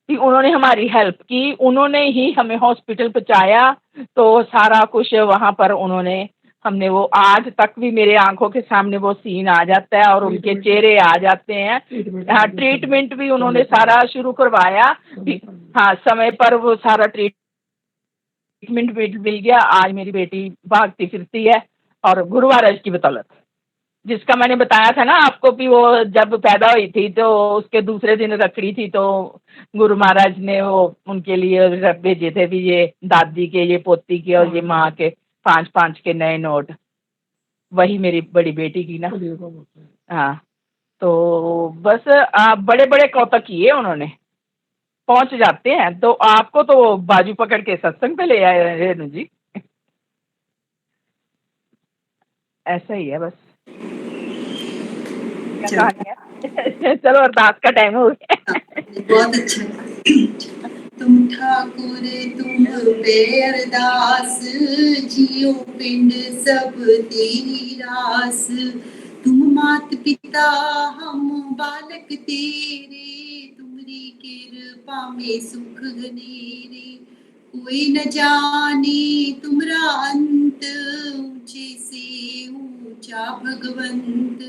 कि उन्होंने हमारी हेल्प की, उन्होंने ही हमें हॉस्पिटल पहुंचाया, तो सारा कुछ वहां पर उन्होंने, हमने वो आज तक भी मेरे आंखों के सामने वो सीन आ जाता है और उनके चेहरे आ जाते हैं। हाँ, ट्रीटमेंट भी उन्होंने सारा शुरू करवाया, हाँ समय पर वो सारा ट्रीटमेंट मिल गया। आज मेरी बेटी भागती फिरती है, और गुरु महाराज की बदौलत, जिसका मैंने बताया था ना आपको भी, वो जब पैदा हुई थी तो उसके दूसरे दिन रखड़ी थी, तो गुरु महाराज ने वो उनके लिए भेजे थे भी, ये दादी के, ये पोती के और ये माँ के 5-5 के नए नोट, वही मेरी बड़ी बेटी की ना। हाँ, तो बस बड़े बड़े कौतक किए उन्होंने, पहुंच जाते हैं। तो आपको तो बाजू पकड़ के सत्संग पे ले आए रेणु जी, ऐसा ही है बस, क्या कहानी है। चलो अरदास का टाइम हो गया। बहुत अच्छा। तुम ठाकुर तुम पे अरदास, जियो पिंड सब तेरी रास, तुम मात पिता हम बालक तेरे, तुमरी कृपा में सुख घनेरे, कोई न जाने तुमरा अंत, ऊंचे से ऊंचा भगवंत,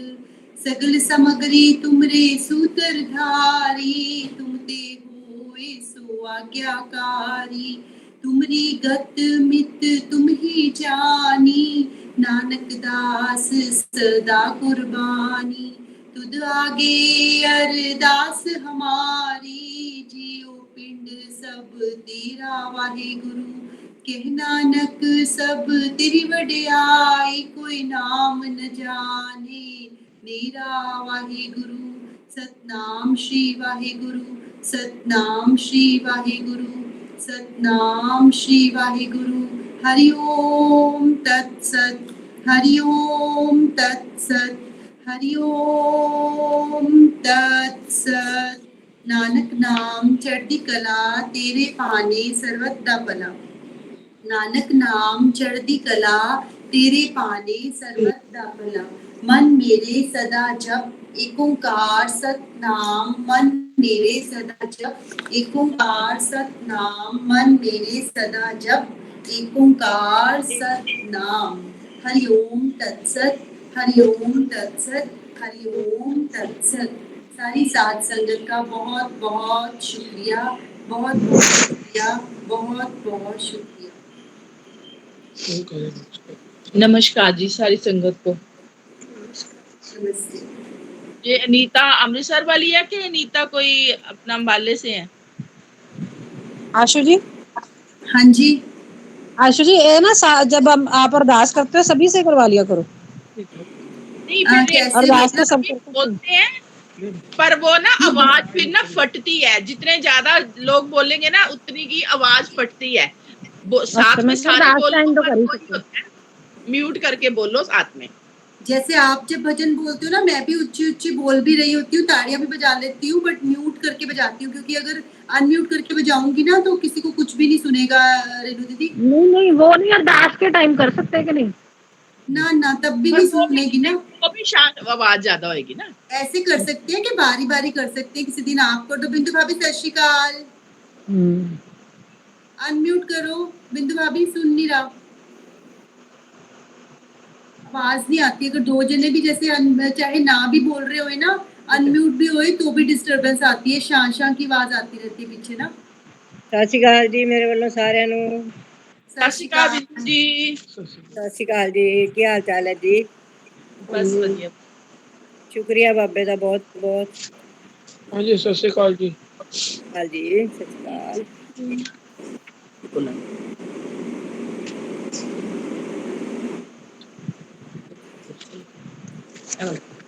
सगल समग्री तुमरे सूत्रधारी, तुम ते होए सो आज्ञाकारी, तुमरी गत मित तुम ही जानी, नानक दास सदा कुर्बानी, तुद आगे अरदास हमारी, जियो पिंड सब तेरा वाहे गुरु, कह नानक सब तेरी वड्याई, कोई नाम न जाने मेरा वाहे गुरु, सतनाम श्री वाहे गुरु, सतनाम श्री वाहे गुरु, सतनाम श्री वाहे गुरु। हरि ओम तत्सत, हरि ओम तत्सत, हरि ओम तत्सत। नानक नाम चढ़ती कला, तेरे पाने सर्वत दा भला, नानक नाम चढ़ती कला, तेरे पाने सर्वत दा भला, मन मेरे सदा जप एक ओंकार सतनाम, मन मेरे सदा जप एक ओंकार सतनाम, मन मेरे सदा जप एक ओंकार सतनाम। हरि ओम तत्सत, हरि ओम तत्सत, हरि ओम तत्सत। सारी साध संगत का बहुत बहुत शुक्रिया, बहुत बहुत शुक्रिया, बहुत बहुत शुक्रिया। नमस्कार जी सारी संगत को। नमस्ते। ये अनीता अमृतसर वाली है कि अनीता कोई अपना अम्बाले से है? आशु जी, हाँ जी, आशु जी ये ना जब हम आप अरदास करते हो सभी से करवा लिया करो। नहीं फिर कैसे अरदास तो सब भी करते हैं। बोलते हैं पर वो ना आवाज फिर ना फटती है, जितने ज्यादा लोग बोलेंगे ना उतनी की आवाज फटती है। साथ में मैं सारे अरदास बोलो टाइम तो पर कर ही वही सकते हैं। होता है म्यूट करके बोलो साथ में। जैसे आप जब भजन बोलते हो ना, मैं भी ऊंची ऊंची बोल भी रही होती हूँ, ताड़ियां भी बजा लेती हूँ, बट म्यूट करके बजाती हूँ, क्योंकि अगर अनम्यूट करके बजाऊंगी ना तो किसी को कुछ भी नहीं सुनेगा। रेणु दीदी नहीं वो नहीं अरदास के टाइम कर सकते कि नहीं? ना ना तब भी पर नहीं वो सुनेगी ना। भी शांत आवाज ज्यादा होगी ना। ऐसे कर सकते हैं कि बारी बारी कर सकते हैं, किसी दिन आप कर दो। बिंदु भाभी सत श्री अकाल, अनम्यूट करो। बिंदु भाभी सुन नहीं रहा, आवाज नहीं आती। अगर दो जने भी जैसे चाहे ना भी बोल रहे हो ना, अनम्यूट भी होए तो भी डिस्टरबेंस आती है, शां शां की आवाज आती रहती है पीछे ना। ਸਤਿ ਸ਼੍ਰੀ ਅਕਾਲ ਜੀ ਮੇਰੇ ਵੱਲੋਂ ਸਾਰਿਆਂ ਨੂੰ। सत श्री अकाल बिंदु जी। ਸਤਿ ਸ਼੍ਰੀ ਅਕਾਲ ਜੀ, ਕੀ ਹਾਲ ਚਾਲ ਹੈ ਜੀ? बस बढ़िया। ਸ਼ੁਕਰੀਆ ਬਾਬੇ ਦਾ ਬਹੁਤ ਬਹੁਤ। हाँ जी सत श्री अकाल जी। ਹਾਲ ਜੀ ਸਤਿ ਸ਼੍ਰੀ ਅਕਾਲ।